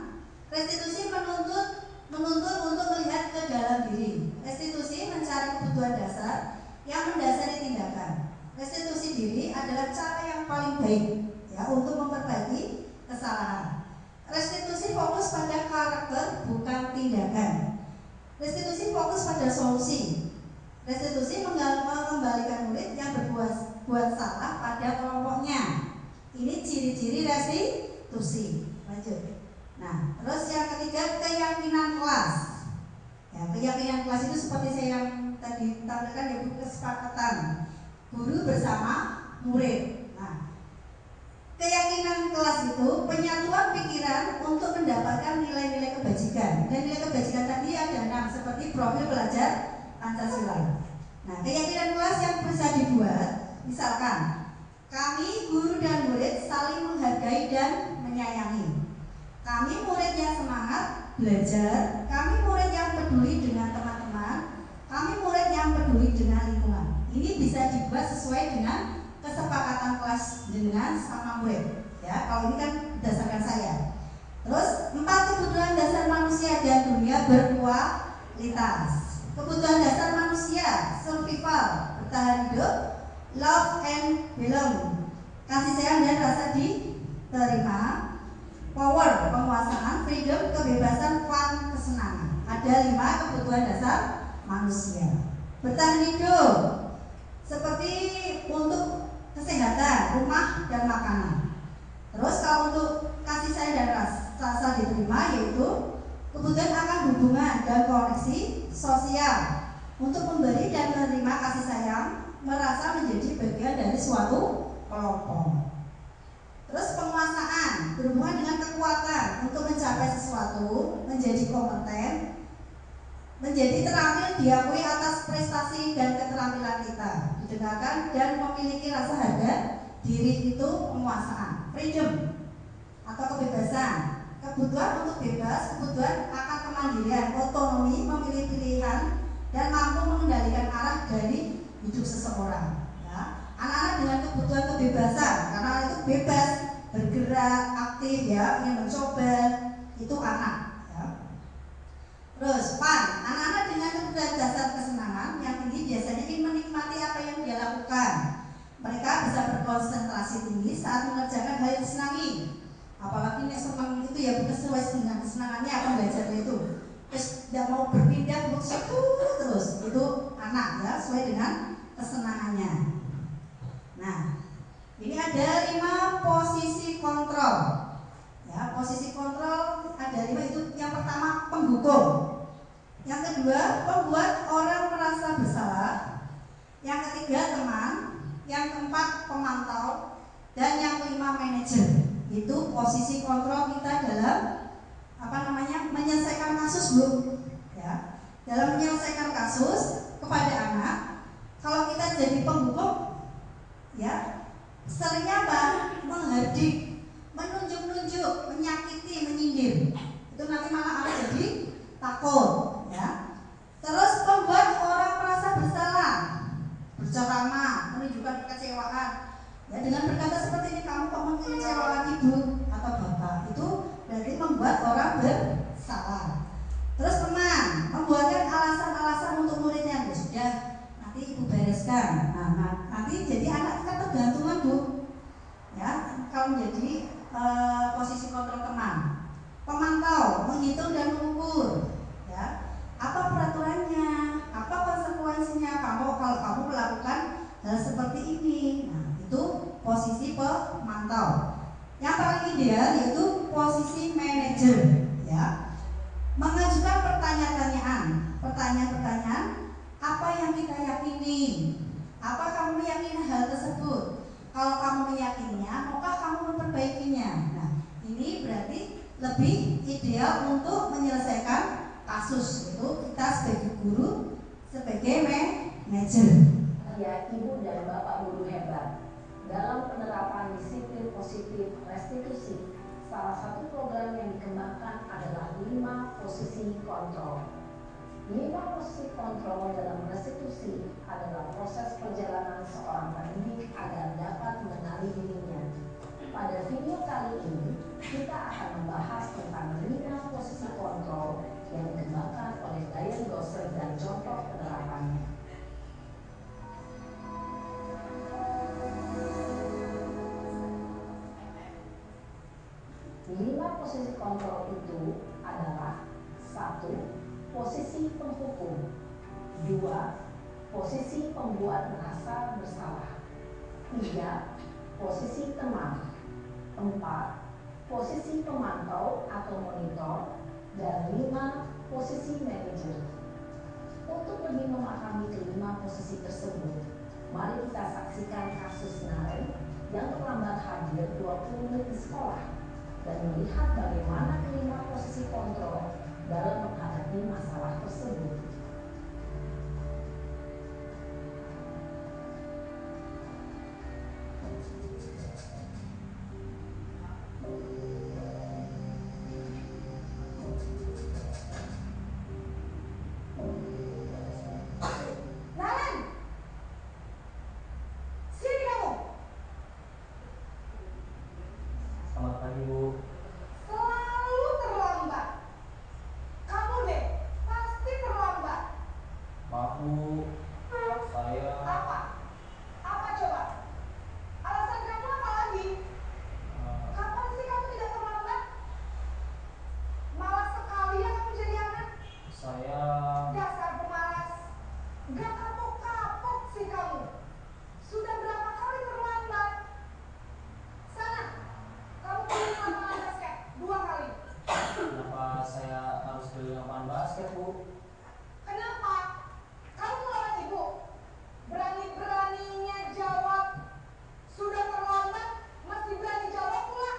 Restitusi menuntut untuk melihat ke dalam diri. Restitusi mencari kebutuhan dasar yang mendasari tindakan. Restitusi diri adalah cara yang paling baik, ya, untuk memperbaiki kesalahan. Restitusi fokus pada karakter bukan tindakan. Restitusi fokus pada solusi. Restitusi mengembalikan murid yang berbuat salah pada kelompoknya. Ini ciri-ciri restitusi. Lanjut. Nah, terus yang ketiga, keyakinan kelas. Ya, keyakinan kelas itu seperti saya yang tadi tampilkan, yaitu kesepakatan guru bersama murid. Nah, keyakinan kelas itu penyatuan pikiran untuk mendapatkan nilai-nilai kebajikan. Dan nilai kebajikan tadi ada 6, seperti profil pelajar Pancasila. Nah, keyakinan kelas yang bisa dibuat, misalkan Kami, guru dan murid, saling menghargai dan menyayangi. Kami murid yang semangat belajar, kami murid yang peduli dengan teman-teman, kami murid yang peduli dengan lingkungan. Ini bisa dibuat sesuai dengan kesepakatan kelas dengan sama murid. Ya, kalau ini kan berdasarkan saya. Terus 4 kebutuhan dasar manusia dan dunia berkualitas. Kebutuhan dasar manusia, survival, bertahan hidup, love and belong, kasih sayang dan rasa diterima, power, penguasaan, freedom, kebebasan, fun, kesenangan. Ada 5 kebutuhan dasar manusia. Bertahan hidup, seperti untuk kesehatan, rumah, dan makanan. Terus kalau untuk kasih sayang dan rasa diterima, yaitu kebutuhan akan hubungan dan koneksi sosial, untuk memberi dan menerima kasih sayang, merasa menjadi bagian dari suatu kelompok. Terus penguasaan berhubungan dengan kekuatan untuk mencapai sesuatu, menjadi kompeten, menjadi terampil, diakui atas prestasi dan keterampilan kita, didengarkan dan memiliki rasa harga diri, itu penguasaan. Freedom atau kebebasan, kebutuhan untuk bebas, kebutuhan akan kemandirian, otonomi, memilih pilihan, dan mampu mengendalikan arah dari hidup seseorang. Ya. Anak-anak dengan kebutuhan kebebasan, karena itu bebas bergerak, aktif, ya, ingin mencoba, itu anak. Ya. Terus fun, anak-anak dengan kebutuhan dasar kesenangan yang tinggi biasanya ingin menikmati apa yang dia lakukan. Mereka bisa berkonsentrasi tinggi saat mengerjakan hal yang disenangi. Apalagi yang senang itu ya sesuai dengan kesenangannya apa belajarnya itu. Terus tidak mau berpindah terus, itu anak, ya, sesuai dengan kesenangannya. Nah, ini ada 5 posisi kontrol. Ya, posisi kontrol ada 5, itu yang pertama penghukum, yang kedua membuat orang merasa bersalah, yang ketiga teman, yang keempat pemantau, dan yang kelima manajer. Itu posisi kontrol kita dalam menyelesaikan kasus, Bu. Ya, dalam menyelesaikan kasus kepada anak, kalau kita jadi penghukum, ya, seringnya apa? Menghardik, menunjuk-nunjuk, menyakiti, menyindir. Itu nanti malah anak jadi takut, ya. Terus membuat orang merasa bersalah, berceramah, menunjukkan kekecewaan. Ya, dengan berkata seperti ini, kamu kok mengecewakan ibu atau bapak, itu berarti membuat orang bersalah. Terus teman, membuatkan alasan-alasan untuk muridnya, ya sudah, nanti ibu bereskan. Nah, nanti jadi anak kita tergantungan, Bu. Ya, kalau menjadi posisi kontrol teman. Pemantau, menghitung dan mengukur. Ya, apa peraturannya, apa konsekuensinya kalau kamu melakukan hal seperti ini. Nah, itu posisi pemantau. Yang paling ideal yaitu posisi manajer, ya. Mengajukan pertanyaan-pertanyaan, apa yang kita yakini? Apa kamu meyakini hal tersebut? Kalau kamu meyakininya, maukah kamu memperbaikinya? Nah, ini berarti lebih ideal untuk menyelesaikan kasus. Itu kita sebagai guru, sebagai manajer. Ya, Ibu dan Bapak guru hebat. Dalam penerapan disiplin positif restitusi, salah satu program yang dikembangkan adalah 5 posisi kontrol. 5 posisi kontrol dalam restitusi adalah proses perjalanan seorang pendidik agar dapat mengenali dirinya. Pada video kali ini, kita akan membahas tentang 5 posisi kontrol yang dikembangkan oleh Diane Gosser dan contoh penerapannya. 5 posisi kontrol itu adalah 1. Posisi penghukum, 2. Posisi pembuat merasa bersalah, 3. Posisi teman, 4. Posisi pemantau atau monitor, dan 5. Posisi manajer. Untuk lebih memahami kelima posisi tersebut, mari kita saksikan kasus Naren yang terlambat hadir 20 menit di sekolah dan melihat bagaimana kelima posisi kontrol dalam menghadapi masalah tersebut. Bu, saya... Apa? Apa coba? Alasan kamu apa lagi? Kapan sih kamu tidak terlambat? Malas sekali ya kamu jadi anak. Saya... Dasar pemalas. Gak kapok-kapok sih kamu. Sudah berapa kali terlambat? Sana, kamu keliling lapangan basket 2 kali. Kenapa saya harus keliling lapangan basket, Bu? Kenapa? Kamu melawan ibu. Berani-beraninya jawab. Sudah terlambat, masih berani jawab pula.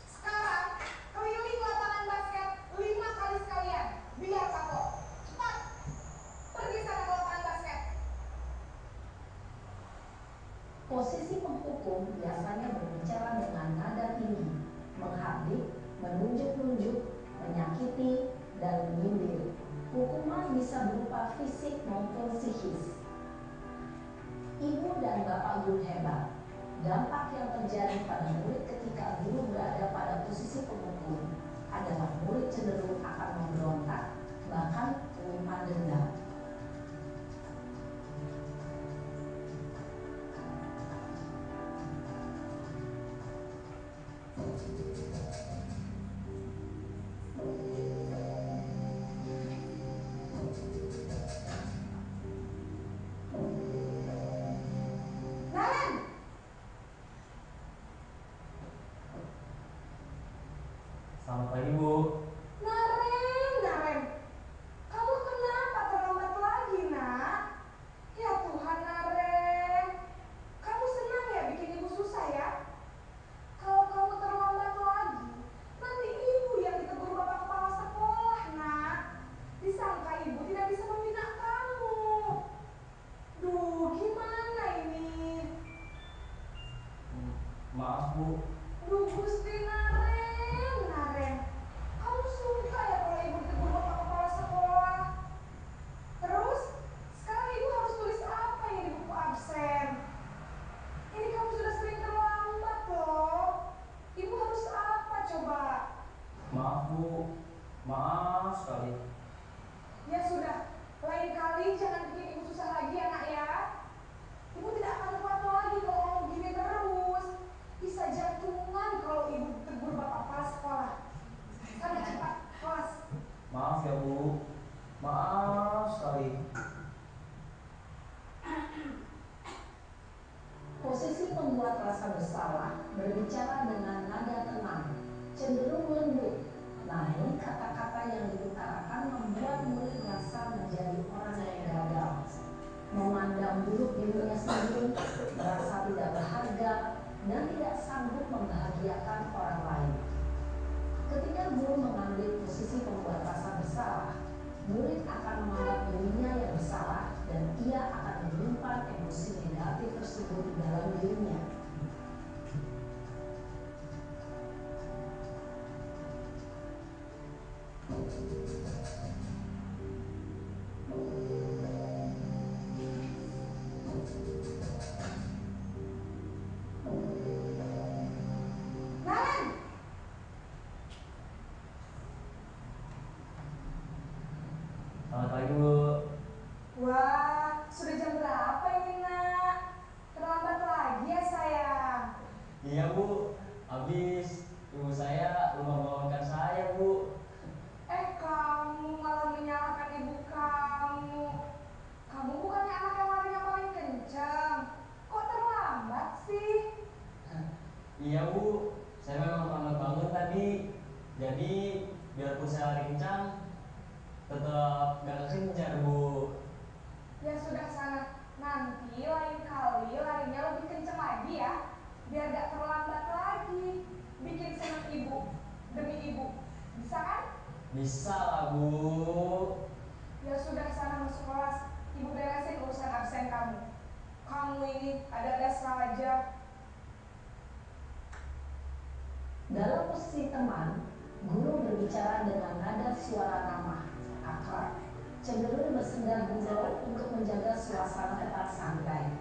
Sekarang, keliling lapangan basket 5 kali sekalian. Biar kapok. Cepat. Pergi sana ke lapangan basket. Posisi penghukum biasanya berbicara dengan nada tinggi, menghardik, menunjuk-nunjuk, menyakiti, dan menyindir. Hukuman bisa berupa fisik maupun psikis. Ibu dan bapak guru hebat. Dampak yang terjadi pada murid ketika guru berada pada posisi penghukum adalah murid cenderung akan memberontak, bahkan menyimpan dendam. Naren! Selamat pagi, Bu. Naren. Kamu kenapa terlambat lagi, nak? Ya Tuhan, Naren. Kamu senang ya bikin ibu susah ya? Kalau kamu terlambat lagi, nanti ibu yang ditegur bapak kepala sekolah, nak. Disangka ibu tidak bisa membina kamu. Duh, gimana ini? Maaf, Bu. Duh, Gusti Naren. Kamu suka ya kalau ibu ditegur bapak kepala sekolah? Terus, sekarang ibu harus tulis apa ini di buku absen? Ini kamu sudah sering terlambat loh. Ibu harus apa coba? Maaf, Bu. Maaf sekali. Ya sudah, lain kali jangan bikin ibu susah lagi ya nak ya. Ibu tidak akan kuat lagi kalau kamu begini terus. Bisa jantungan kalau ibu ditegur bapak kepala sekolah. Sana cepat, kelas. Maaf ya, Bu. Maaf sekali. Posisi pembuat rasa bersalah berbicara dengan nada tenang, cenderung lembut. Namun kata-kata yang diutarakan membuat murid merasa menjadi orang yang gagal, memandang buruk dirinya sendiri, merasa tidak berharga, dan tidak sanggup membahagiakan orang lain. Ketika guru mengambil posisi pembuat rasa bersalah, murid akan menganggap dirinya yang bersalah dan ia akan menyimpan emosi negatif tersebut di dalam dirinya. Naren! Selamat pagi, Bu. Wah, sudah jam berapa ini nak? Terlambat lagi ya sayang. Iya, Bu. Habis ibu saya lupa membangunkan saya, Bu. Kamu malah menyalahkan ibu kamu. Kamu bukannya anak yang larinya paling kencang. Kok terlambat sih? Iya, Bu. Saya memang terlambat bangun tadi. Jadi biarpun saya lari kencang, tetap gak kekencar, Bu. Ya sudah sana. Nanti lain kali larinya lebih kencang lagi ya. Biar gak terlambat lagi. Bikin senang ibu. Demi ibu. Bisa kan? Bisa lah, Bu. Ya sudah sana masuk kelas. Ibu beresin urusan absen kamu. Kamu ini ada-ada saja. Dalam posisi teman, guru berbicara dengan nada suara ramah, akrab, cenderung bersenda gurau untuk menjaga suasana tetap santai.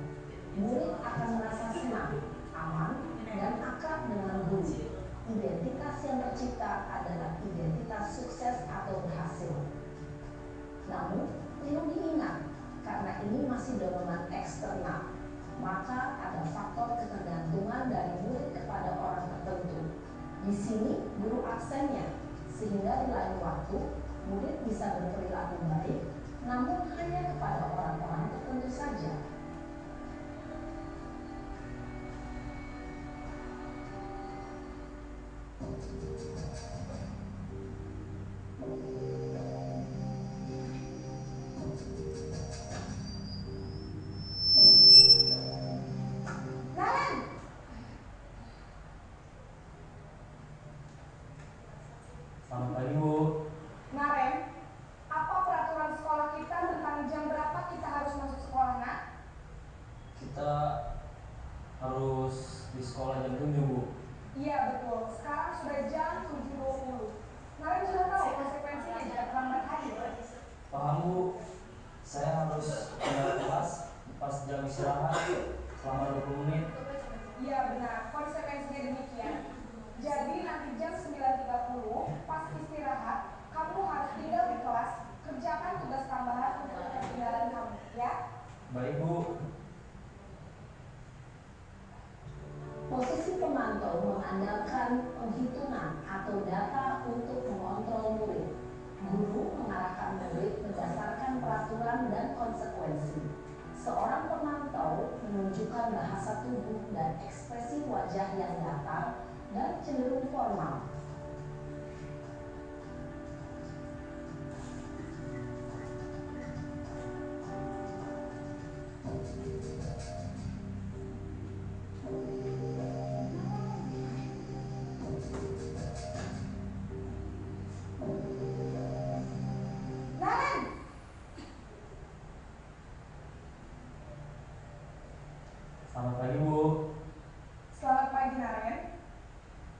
Murid akan merasa senang, aman, dan akrab dengan guru. Identitas yang tercipta adalah identitas sukses atau berhasil. Namun, ilmu masih dorongan eksternal, maka ada faktor ketergantungan dari murid kepada orang tertentu. Di sini guru absennya, sehingga di lain waktu murid bisa berperilaku baik, namun hanya kepada orang-orang tertentu saja. Selamat pagi, Bu. Naren, apa peraturan sekolah kita tentang jam berapa kita harus masuk sekolah, Nak? Kita harus di sekolah jam 7, Bu. Iya, betul. Sekarang sudah jam 7.20. Naren sudah tahu konsekuensinya jika terlambat hadir. Paham, Bu. Saya harus pindah kelas pas jam istirahat selama 20 menit. Iya, benar. Konsekuensinya demikian. Jadi nanti jam 9.30 pas istirahat, kamu harus tinggal di kelas, kerjakan tugas tambahan untuk ketinggalan kamu, ya? Baik, Bu. Posisi pemantau mengandalkan penghitungan atau data untuk mengontrol murid. Guru mengarahkan murid berdasarkan peraturan dan konsekuensi. Seorang pemantau menunjukkan bahasa tubuh dan ekspresi wajah yang datar dan cenderung formal. Naren! Selamat pagi, Bu. Selamat pagi, Naren.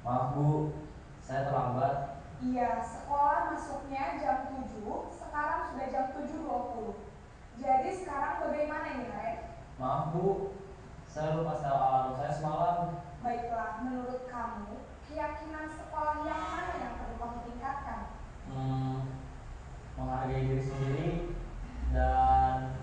Maaf, Bu. Saya terlambat. Iya, sekolah masuknya jam 7, sekarang sudah jam 7.20. Jadi sekarang bagaimana ini, Naren? Maaf, Bu. Saya lupa setel alarm saya semalam. Baiklah, menurut kamu, keyakinan sekolah yang mana yang perlu kamu tingkatkan? Menghargai diri sendiri dan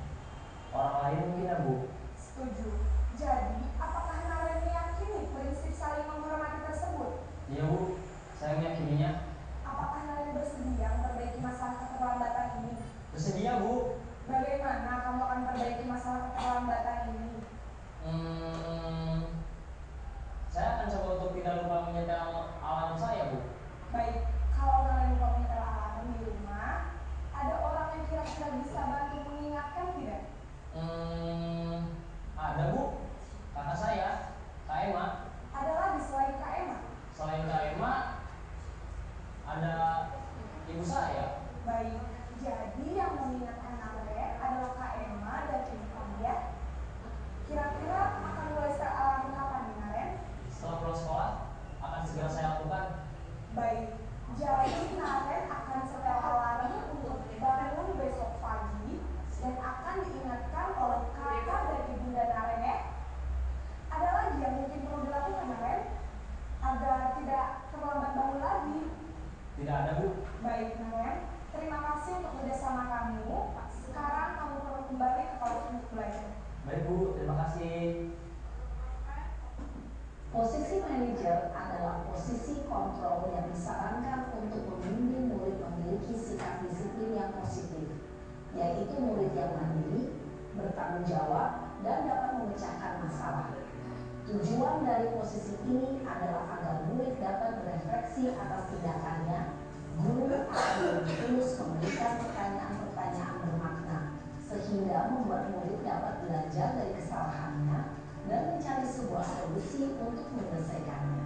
orang lain mungkin, ya, Bu. Setuju. Jadi, apakah Naren meyakini prinsip saling menghormati tersebut? Iya, Bu. Saya meyakininya. Apakah Naren bersedia memperbaiki masalah keterlambatan ini? Bersedia, Bu. Bagaimana kamu akan memperbaiki masalah keterlambatan ini? Saya akan coba untuk tidak lupa menyetel alarm saya, Bu. Baik, kalau Naren lupa menyetel alarm di rumah, ada orang yang kira-kira bisa bantu mengingatkan tidak? Ada, Bu. Kakak saya, Kak Emma. Ada lagi selain Kak Emma? Selain Kak Emma, ada ibu saya. Baik, jadi yang mengingatkan Naren adalah Kak Emma dan ibu kamu, ya? Kira-kira akan mulai setel alarm kapan nih, Naren? Setelah pulang sekolah, akan segera saya lakukan. Baik, jadi Naren akan setel alarm untuk bangun besok pagi dan akan diingatkan oleh kakak dan ibunda Naren, ya? Ada lagi yang mungkin perlu dilakukan, Naren? Agar tidak terlambat bangun lagi. Tidak ada, Bu. Baik, Naren. Terima kasih untuk kerjasama kamu. Sekarang kamu perlu kembali ke kelas untuk belajar. Baik, Bu. Terima kasih. Posisi manajer adalah posisi kontrol yang disarankan untuk membimbing murid memiliki sikap disiplin yang positif, yaitu murid yang mandiri, bertanggung jawab, dan dapat memecahkan masalah. Tujuan dari posisi ini adalah agar murid dapat berefleksi atas tindakannya. Guru akan lebih tulus memberikan pertanyaan-pertanyaan bermakna, sehingga membuat murid dapat belajar dari kesalahannya dan mencari sebuah solusi untuk menyelesaikannya.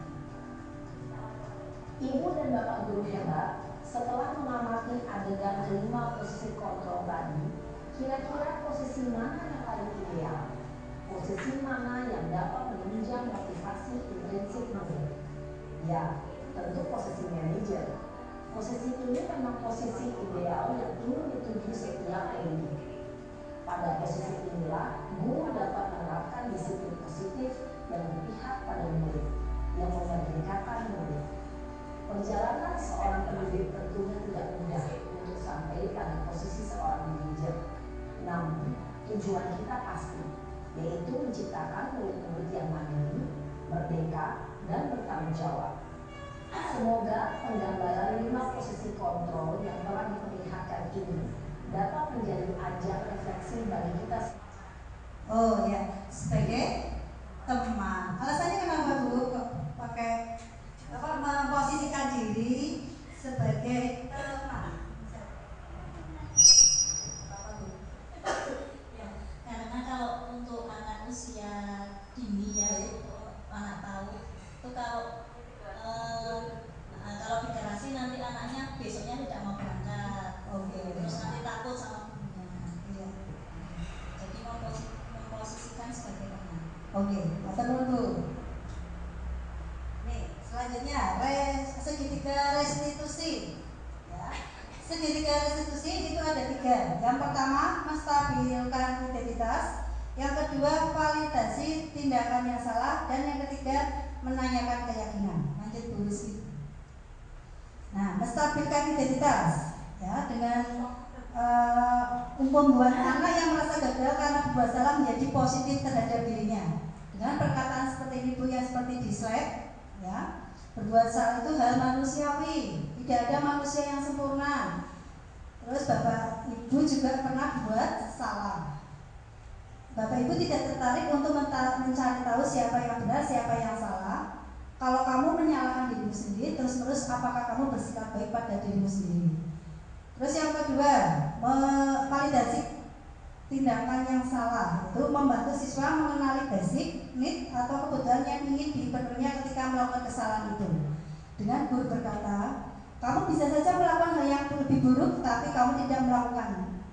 Ibu dan bapak guru hebat, setelah mengamati adegan kelima posisi kontrol tadi, kira-kira posisi mana yang paling ideal? Posisi mana yang dapat menunjang motivasi intrinsik murid? Ya, tentu posisi manajer. Posisi ini memang posisi ideal yang ingin dituju setiap pendidik. Pada posisi inilah, guru dapat menerapkan disiplin positif yang berpihak pada murid, yang memerdekakan murid. Perjalanan seorang pendidik tentunya tidak mudah untuk sampai pada posisi seorang manajer. Namun, Tujuan kita pasti, yaitu menciptakan murid-murid yang mandiri, merdeka, dan bertanggung jawab. Semoga penggambaran 5 posisi kontrol yang telah diperlihatkan ini dapat menjadi ajang refleksi bagi kita. Oh ya, sebagai teman. Alasannya kenapa Bu pakai memposisikan diri sebagai teman? Karena kalau untuk anak usia dini ya, anak tahu itu kalau deklarasi nanti anaknya besoknya tidak mau berangkat, terus nanti takut sama gurunya. Jadi memposisikan sebagai teman. Matur nuwun. Nih, selanjutnya segitiga restitusi. Ya. Segitiga restitusi itu ada 3. Yang pertama, menstabilkan identitas. Yang kedua, validasi tindakan yang salah. Dan yang ketiga, menanyakan keyakinan. Lanjut Bu Rizky. Nah, menstabilkan identitas. Ya, dengan membuat anak yang merasa gagal karena berbuat salah menjadi positif terhadap dirinya. Dengan perkataan seperti ini Bu, yang seperti di slide, ya, berbuat salah itu hal manusiawi, tidak ada manusia yang sempurna. Terus Bapak Ibu juga pernah buat salah. Bapak Ibu tidak tertarik untuk mencari tahu siapa yang benar, siapa yang salah. Kalau kamu menyalahkan dirimu sendiri, terus apakah kamu bersikap baik pada dirimu sendiri? Terus yang kedua, validasi tindakan yang salah, itu membantu siswa mengenali basic need atau kebutuhan yang ingin dipenuhinya ketika melakukan kesalahan itu. Dengan guru berkata, kamu bisa saja melakukan hal yang lebih buruk, tapi kamu tidak melakukannya.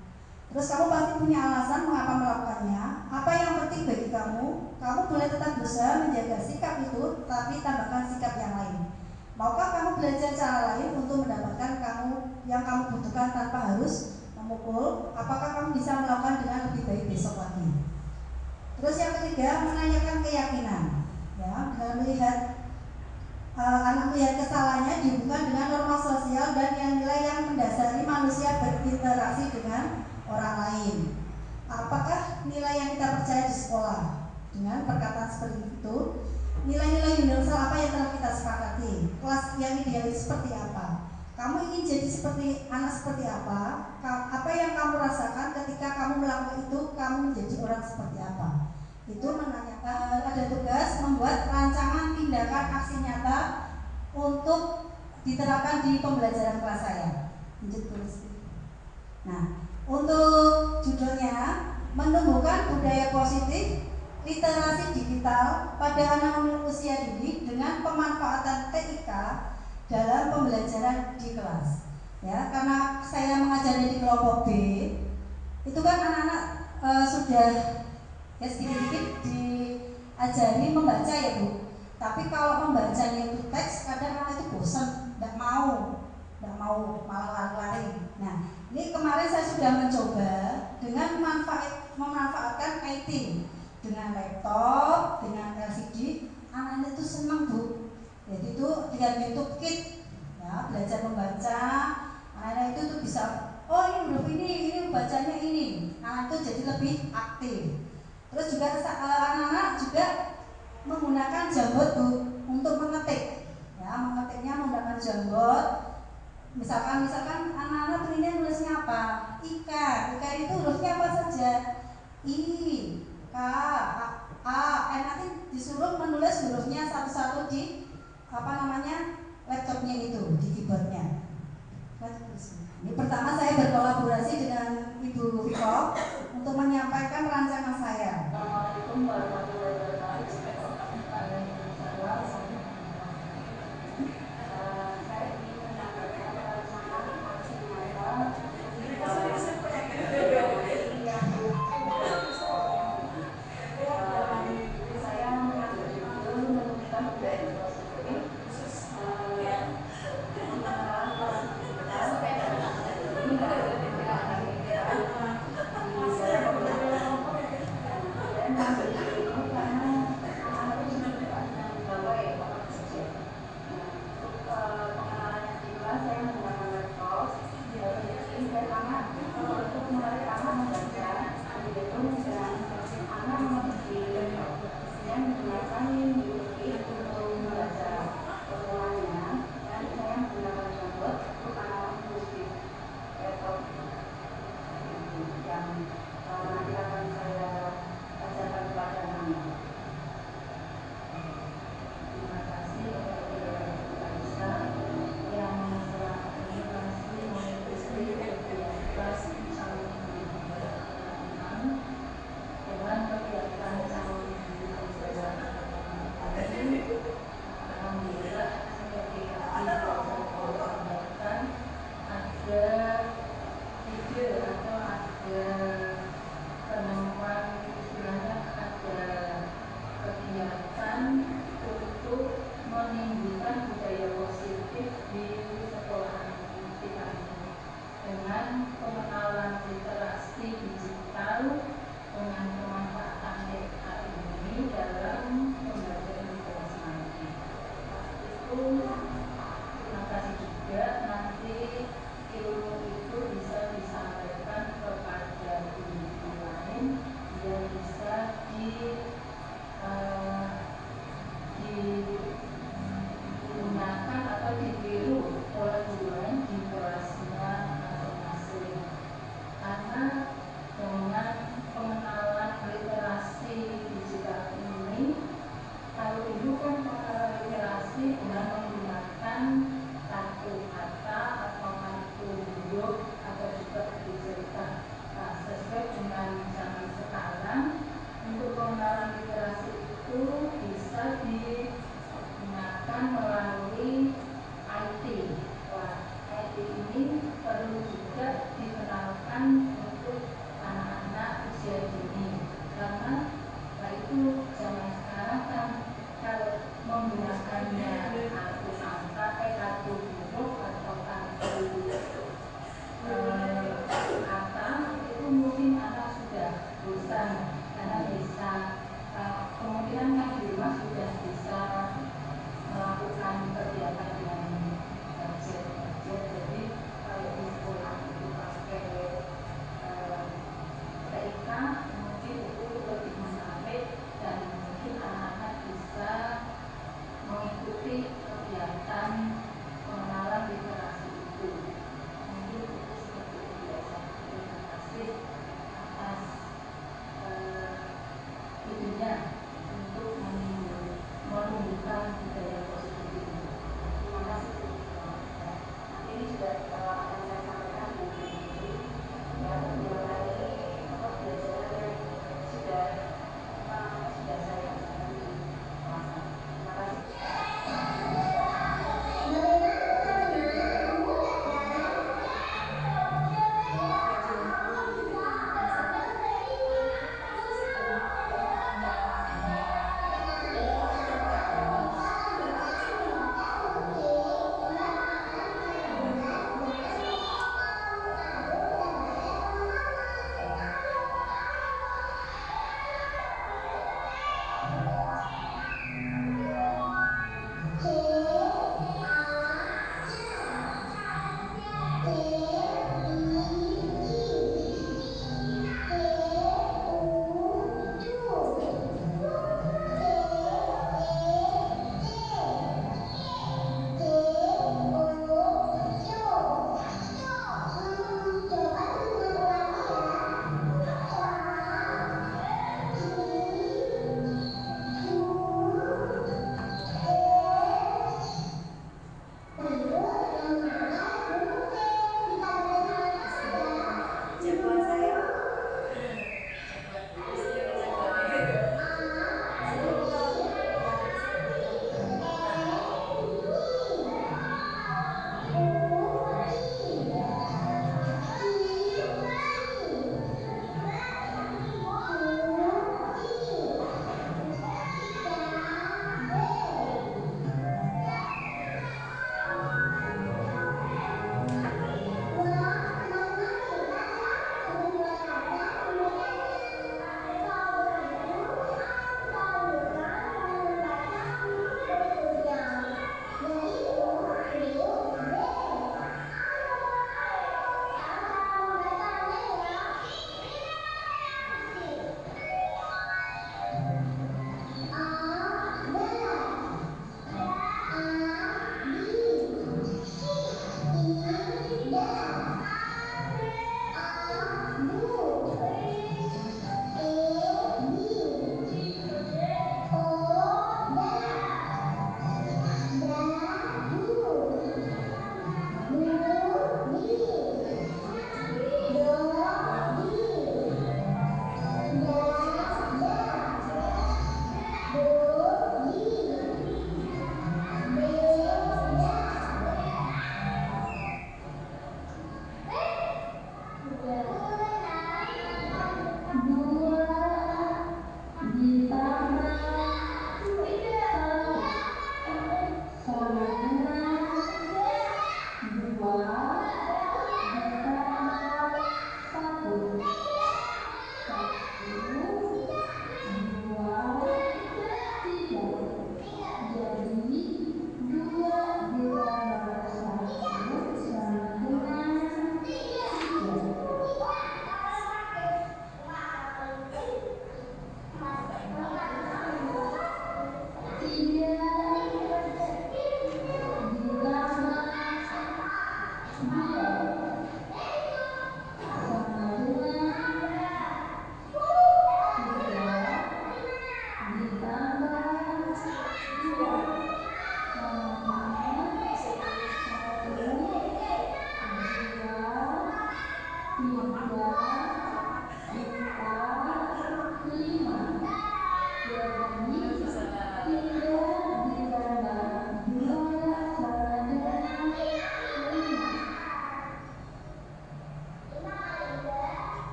Terus kamu pasti punya alasan mengapa melakukannya. Apa yang penting bagi kamu boleh tetap berusaha menjaga sikap itu, tapi tambahkan sikap yang lain. Maukah kamu belajar cara lain untuk mendapatkan yang kamu butuhkan tanpa harus memukul? Apakah kamu bisa melakukan dengan lebih baik besok lagi? Terus yang ketiga, menanyakan keyakinan. Ya, dengan melihat anak melihat kesalahannya dihubungkan dengan norma sosial dan nilai yang mendasari manusia berinteraksi dengan orang lain. Apakah nilai yang kita percaya di sekolah? Dengan perkataan seperti itu, nilai-nilai universal apa yang telah kita sepakati? Kelas yang idealis seperti apa? Kamu ingin jadi seperti anak seperti apa? Apa yang kamu rasakan ketika kamu melakukan itu? Kamu menjadi orang seperti apa? Itu menanyakan. Ada tugas membuat rancangan tindakan aksi nyata untuk diterapkan di pembelajaran kelas saya. Lanjut terus. Nah, untuk judulnya menumbuhkan budaya positif literasi digital pada anak usia dini dengan pemanfaatan TIK dalam pembelajaran di kelas. Ya, karena saya mengajarnya di kelompok B, itu kan anak-anak sudah ya sedikit-sedikit diajari membaca ya Bu. Tapi kalau membacanya itu teks, kadang anak itu bosan, tidak mau malah lari-lari. Nah, ini kemarin saya sudah mencoba dengan memanfaatkan IT. Dengan laptop, dengan LCD, anak-anak itu senang Bu. Jadi itu dengan YouTube Kit, ya, belajar membaca, anak-anak itu tuh bisa, oh ini huruf ini bacanya ini. Anak itu jadi lebih aktif. Terus juga anak-anak juga menggunakan jambot Bu untuk mengetik. Ya, mengetiknya menggunakan jambot. Misalkan anak-anak pengennya nulisnya apa? Ika itu hurufnya apa saja? I, K, A, nanti disuruh menulis hurufnya satu-satu di laptopnya itu, di keyboardnya. Ini pertama saya berkolaborasi dengan Ibu Viko untuk menyampaikan rancangan saya. Assalamualaikum warahmatullahi wabarakatuh. digunakan untuk anak-anak usia dini, karena itu zaman sekarang kan kalau menggunakannya kartu angka, kartu huruf atau kartu kata itu mungkin anak sudah bosan karena bisa kemungkinan kan di rumah sudah bisa melakukan kegiatan dengan gadget. Jadi kalau di sekolah itu pakai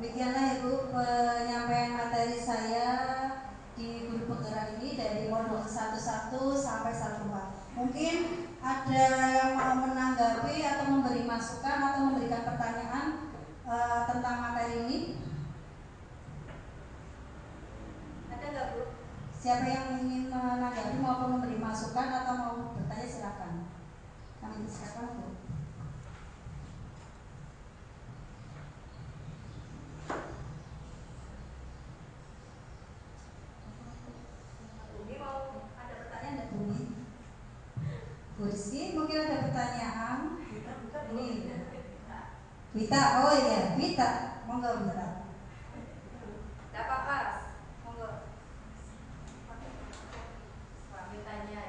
Demikianlah Ibu penyampaian materi saya di guru penggerak ini dari modul 11 sampai 14. Mungkin ada yang mau menanggapi atau memberi masukan atau memberikan pertanyaan tentang materi ini? Ada nggak Bu? Siapa yang ingin menanggapi maupun memberi masukan atau mau bertanya silakan. Kami silakan Bu. Bu Rizky, mungkin ada pertanyaan? Ini Wita, oh iya, Wita, monggo Wita. Tidak apa-apa, monggo. Witanya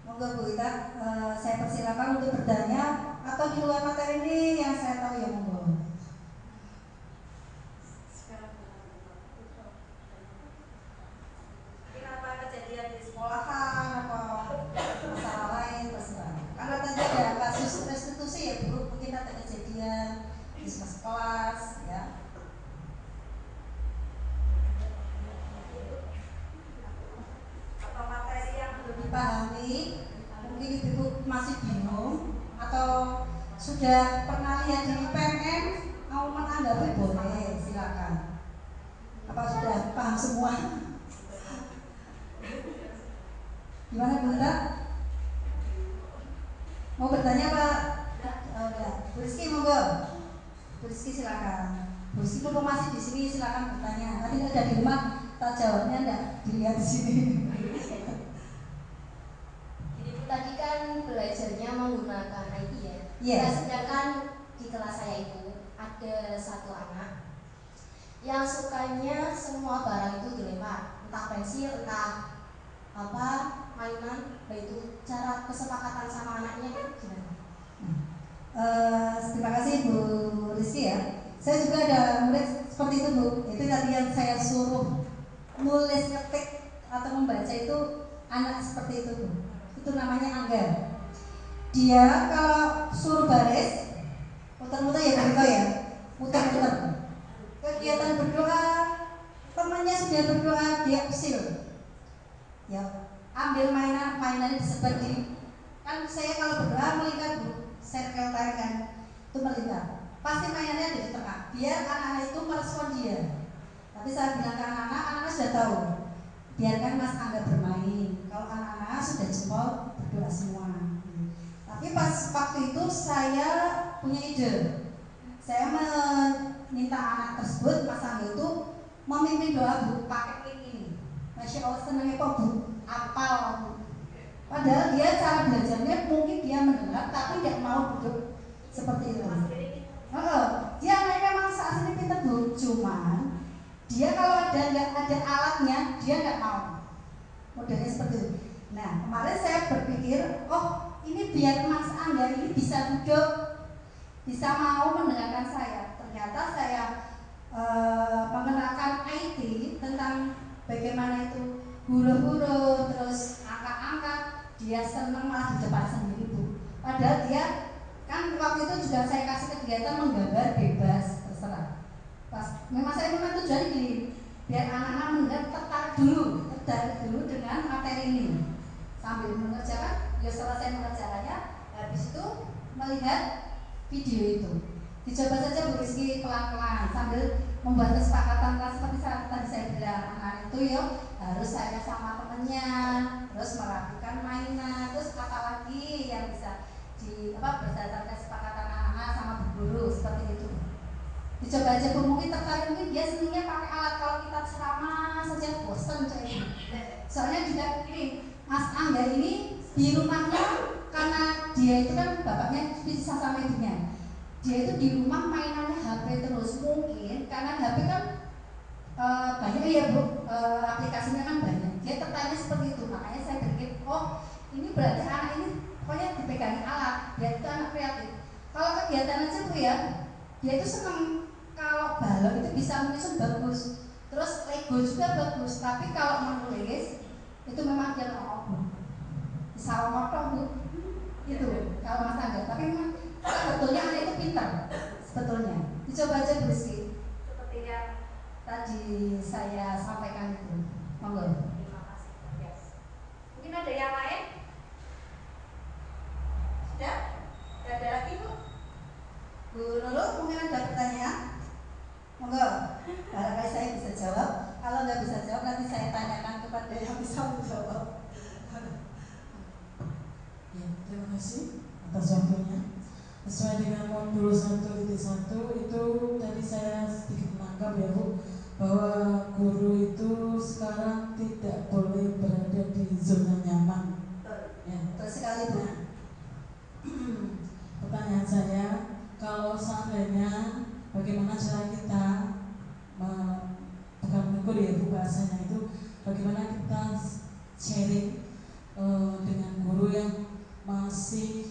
monggo Bu Wita, saya persilakan untuk bertanya atau di luar materi ini yang saya tahu ya monggo. Kelas ya. Atau materi yang belum dipahami, mungkin Ibu masih bingung atau sudah pernah lihat di PMN mau menanggapi boleh, silakan. Apa sudah paham semua? Gimana Bu Rita? Mau bertanya Pak? Udah. Bu Rizky monggo. Bu Rizky silakan. Bu Rizky mumpung masih di sini silakan bertanya. Nanti ada di rumah tak jawabnya enggak dilihat di sini. Jadi Bu tadi kan belajarnya menggunakan IT ya. Yes. Nah, sedangkan di kelas saya itu ada satu anak yang sukanya semua barang itu dilempar, entah pensil, entah apa mainan. Nah itu cara kesepakatan sama anaknya itu gimana? Terima kasih Bu Rizky ya. Saya juga ada murid seperti itu Bu. Itu tadi yang saya suruh nulis, ngetik atau membaca itu anak seperti itu Bu. Itu namanya Angga. Dia kalau suruh baris muter-muter ya begitu ya, muter-muter. Kegiatan berdoa, temannya sudah berdoa dia usil. Ya, ambil mainan disebar di. Kan saya kalau berdoa melihat Bu, saya tarik itu melihat. Pasti mainannya ada di tengah. Biar anak-anak itu merespon dia. Tapi saya bilang ke anak-anak sudah tahu. Biarkan Mas Angga bermain. Kalau anak-anak sudah jempol berdoa semua. Tapi pas waktu itu saya punya ide. Saya meminta anak tersebut, Mas Angga itu memimpin doa Bu, pakai link ini. Masya Allah senangnya kok Bu, apal Bu. Padahal dia cara belajarnya mungkin dia mendengar tapi tidak mau duduk seperti itu. Dia anaknya memang saat ini pintar Bu, cuman dia kalau nggak ada alatnya dia nggak mau. Modelnya seperti itu. Nah kemarin saya berpikir, oh ini biar Mas Angga ini bisa duduk, bisa mau mendengarkan saya. Ternyata saya mengenalkan IT tentang bagaimana itu huruf-huruf, terus angka-angka, dia senang malah di depan sendiri Bu. Padahal dia kan waktu itu juga saya kasih kegiatan menggambar bebas, terserah. Memang saya memang tujuan gini, biar anak-anak mendengar tertarik dulu dengan materi ini. Sambil mengerjakan, ya selesai mengerjakannya, habis itu melihat video itu. Dicoba saja Bu Rizky pelan-pelan sambil membuat kesepakatan seperti tadi saya bilang, anak itu ya harus saya sama temennya, terus merapikan mainan, terus apalagi yang bisa berdasarkan kesepakatan anak-anak sama Bu guru seperti itu. Dicoba aja Bu, mungkin tertarik, mungkin dia senangnya pakai alat. Kalau kita ceramah saja bosan coy. Soalnya juga ini Mas Angga ini di rumahnya, karena dia itu kan bapaknya pisah sama ibunya, dia itu di rumah mainannya HP terus. Mungkin karena HP kan banyak ya Bu, aplikasinya kan banyak. Dia tertanya seperti itu, makanya saya berpikir, oh ini berarti anak ini pokoknya dipegangi alat, dia itu anak kreatif. Kalau kegiatan aja Bu ya, dia itu senang. Kalau balon itu bisa menyusun bagus, terus Lego juga bagus. Tapi kalau menulis itu memang dia nggak mau. kalau Mas Angga, tapi memang sebetulnya anak itu pintar sebetulnya. Dicoba aja Bu Rizky, seperti yang tadi saya sampaikan itu. Monggo. Terima kasih. Yes. Mungkin ada yang lain? Sudah? Tidak ada lagi Bu? Bu Nurul, mungkin ada pertanyaan? Monggo. Barangkali saya bisa jawab. Kalau nggak bisa jawab, nanti saya tanyakan kepada yang bisa menjawab. Ya, terima kasih atas waktunya. Sesuai dengan modul 1.1 itu tadi saya sedikit menangkap ya Bu, bahwa guru itu sekarang tidak boleh berada di zona nyaman. Ya. Betul sekali Bu. Pertanyaan saya, kalau seandainya bagaimana cara kita bukan menegur ya Bu bahasanya itu, bagaimana kita sharing dengan guru yang masih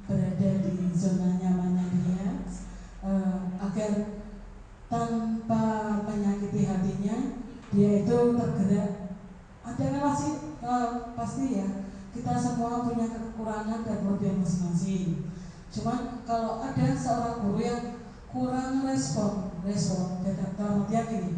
berada di zona nyamannya dia, agar tanpa menyakiti hatinya dia itu tergerak. Ada kan pasti ya, kita semua punya kekurangan dan kelebihan masing-masing. Cuman kalau ada seorang guru yang kurang respon dalam artian gini,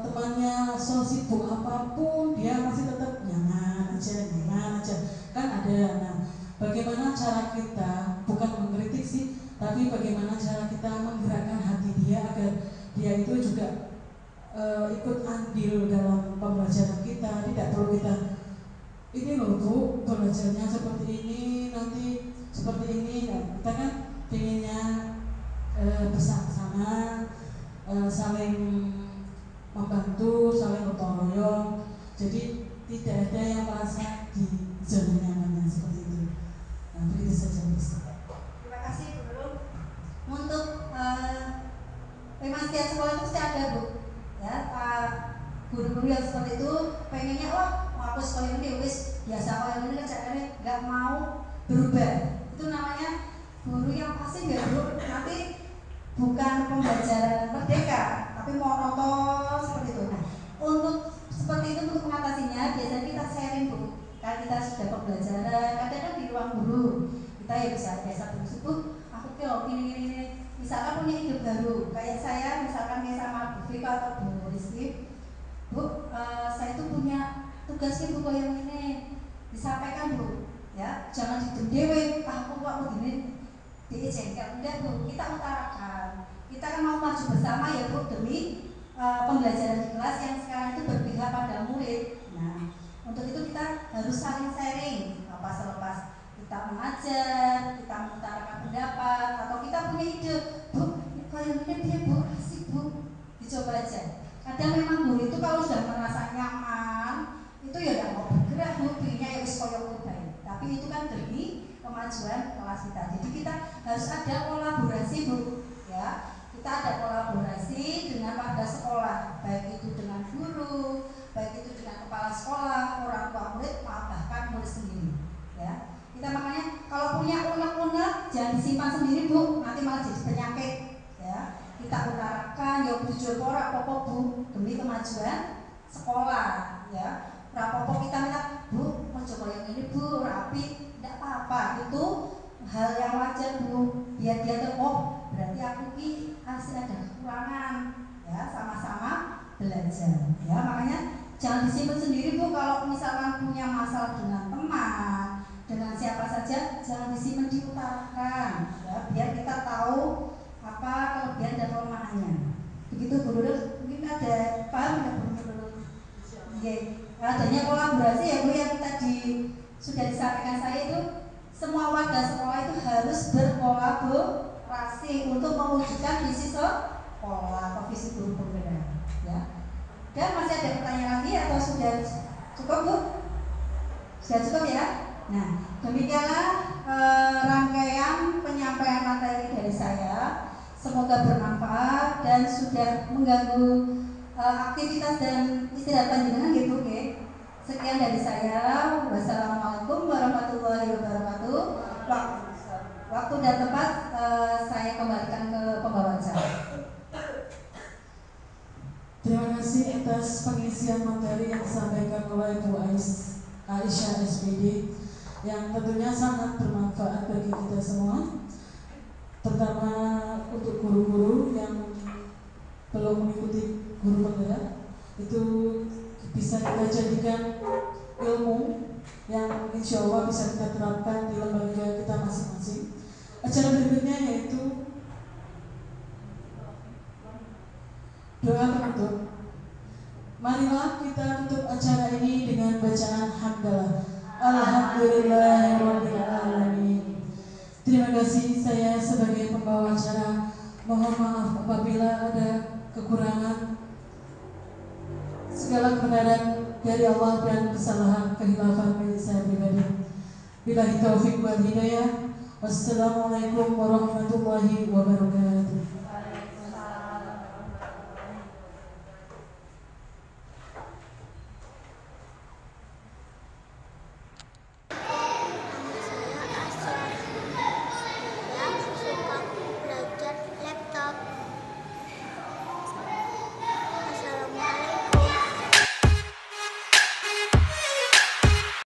temannya so sibuk apapun dia masih tetap nyaman aja kan ada. Nah, bagaimana cara kita bukan mengkritik sih, tapi bagaimana cara kita menggerakkan hati dia agar dia itu juga ikut andil dalam pembelajaran kita. Tidak perlu kita ini loh Bu, belajarnya seperti ini, nanti seperti ini. Nah, kita kan pengennya bersama-sama, saling membantu, saling bertolong royong. Jadi tidak ada yang merasa di zona nyamannya seperti itu. Nah, begitu saja Bu. Terima kasih Bu Nurul. Untuk setiap sekolah itu pasti ada Bu, ya guru-guru yang seperti itu pengennya mau aku sekolah ini wis biasa sekolah ini kan caranya nggak mau berubah. Itu namanya guru yang pasti nggak Bu, nanti bukan pembelajaran merdeka, tapi monoton seperti itu. Nah, untuk seperti itu untuk mengatasinya biasanya kita sharing Bu. Kan kita sudah pembelajaran, kadang-kadang di ruang guru kita ya bisa biasa Bu, aku kira ini misalkan punya ide baru, kayak saya misalkan kayak sama Bu Vika atau Bu Rizky, Bu, saya itu punya tugasnya Bu yang ini disampaikan Bu, ya jangan didendewe, aku kok begini diizinkan, enggak Bu, kita utarakan, kita kan mau maju bersama ya Bu demi pembelajaran di kelas yang sekarang itu berpihak pada murid. Nah, untuk itu kita harus saling sharing, selepas kita mengajar, kita mengutarakan pendapat, atau kita punya ide, Bu, kalau ini dia Bu, asik Bu, dicoba aja. Kadang memang guru itu kalau sudah merasa nyaman, itu ya tidak mau bergerak Bu, pilihnya ya wis koyo baik. Tapi itu kan demi kemajuan kelas kita. Jadi kita harus ada kolaborasi Bu, ya. Kita ada kolaborasi dengan pada sekolah, baik itu dengan guru, baik itu dengan kepala sekolah, orang tua murid, bahkan murid sendiri, ya. Kita makanya kalau punya unek-unek jangan disimpan sendiri Bu, nanti malah jadi penyakit, ya. Kita utarakan, ya jujur ora apa-apa Bu, demi kemajuan sekolah, ya. Rapopo kita minta Bu, mau coba yang ini Bu, rapi, tidak apa-apa, itu hal yang wajar Bu, biar dia tahu berarti aku masih ada kekurangan, ya, sama-sama belajar, ya. Makanya jangan disimpan sendiri Bu, kalau misalkan punya masalah dengan teman, dengan siapa saja, jangan disimpan, diutarakan, ya, biar kita tahu apa kelebihan dan kelemahannya. Begitu Bu Nurul, mungkin ada paham nggak Bu Nurul? Iya, adanya kolaborasi ya Bu yang tadi sudah disampaikan saya itu, semua warga sekolah itu harus berkolaborasi untuk mewujudkan visi sekolah atau visi guru penggerak, ya. Dan masih ada pertanyaan lagi atau sudah cukup Bu? Sudah cukup ya? Nah, demikianlah rangkaian penyampaian materi dari saya. Semoga bermanfaat dan sudah mengganggu aktivitas dan istirahat panjenengan gitu, oke. Sekian dari saya. Wassalamualaikum warahmatullahi wabarakatuh. Waktu dan tempat saya kembalikan ke pembawa acara. Terima kasih atas pengisian materi yang disampaikan oleh Bu Aisyah SPD. yang tentunya sangat bermanfaat bagi kita semua, terutama untuk guru-guru yang belum mengikuti guru penggerak. Itu bisa kita jadikan ilmu yang insya Allah bisa kita terapkan di lembaga kita masing-masing. Acara berikutnya yaitu doa penutup. Marilah kita tutup acara ini dengan bacaan hamdalah. Alhamdulillahirabbil alamin. Terima kasih, saya sebagai pembawa acara mohon maaf apabila ada kekurangan. Segala kebenaran dari Allah dan kesalahan kehilafan milik saya pribadi. Billahi taufiq wal hidayah. Wassalamualaikum warahmatullahi wabarakatuh.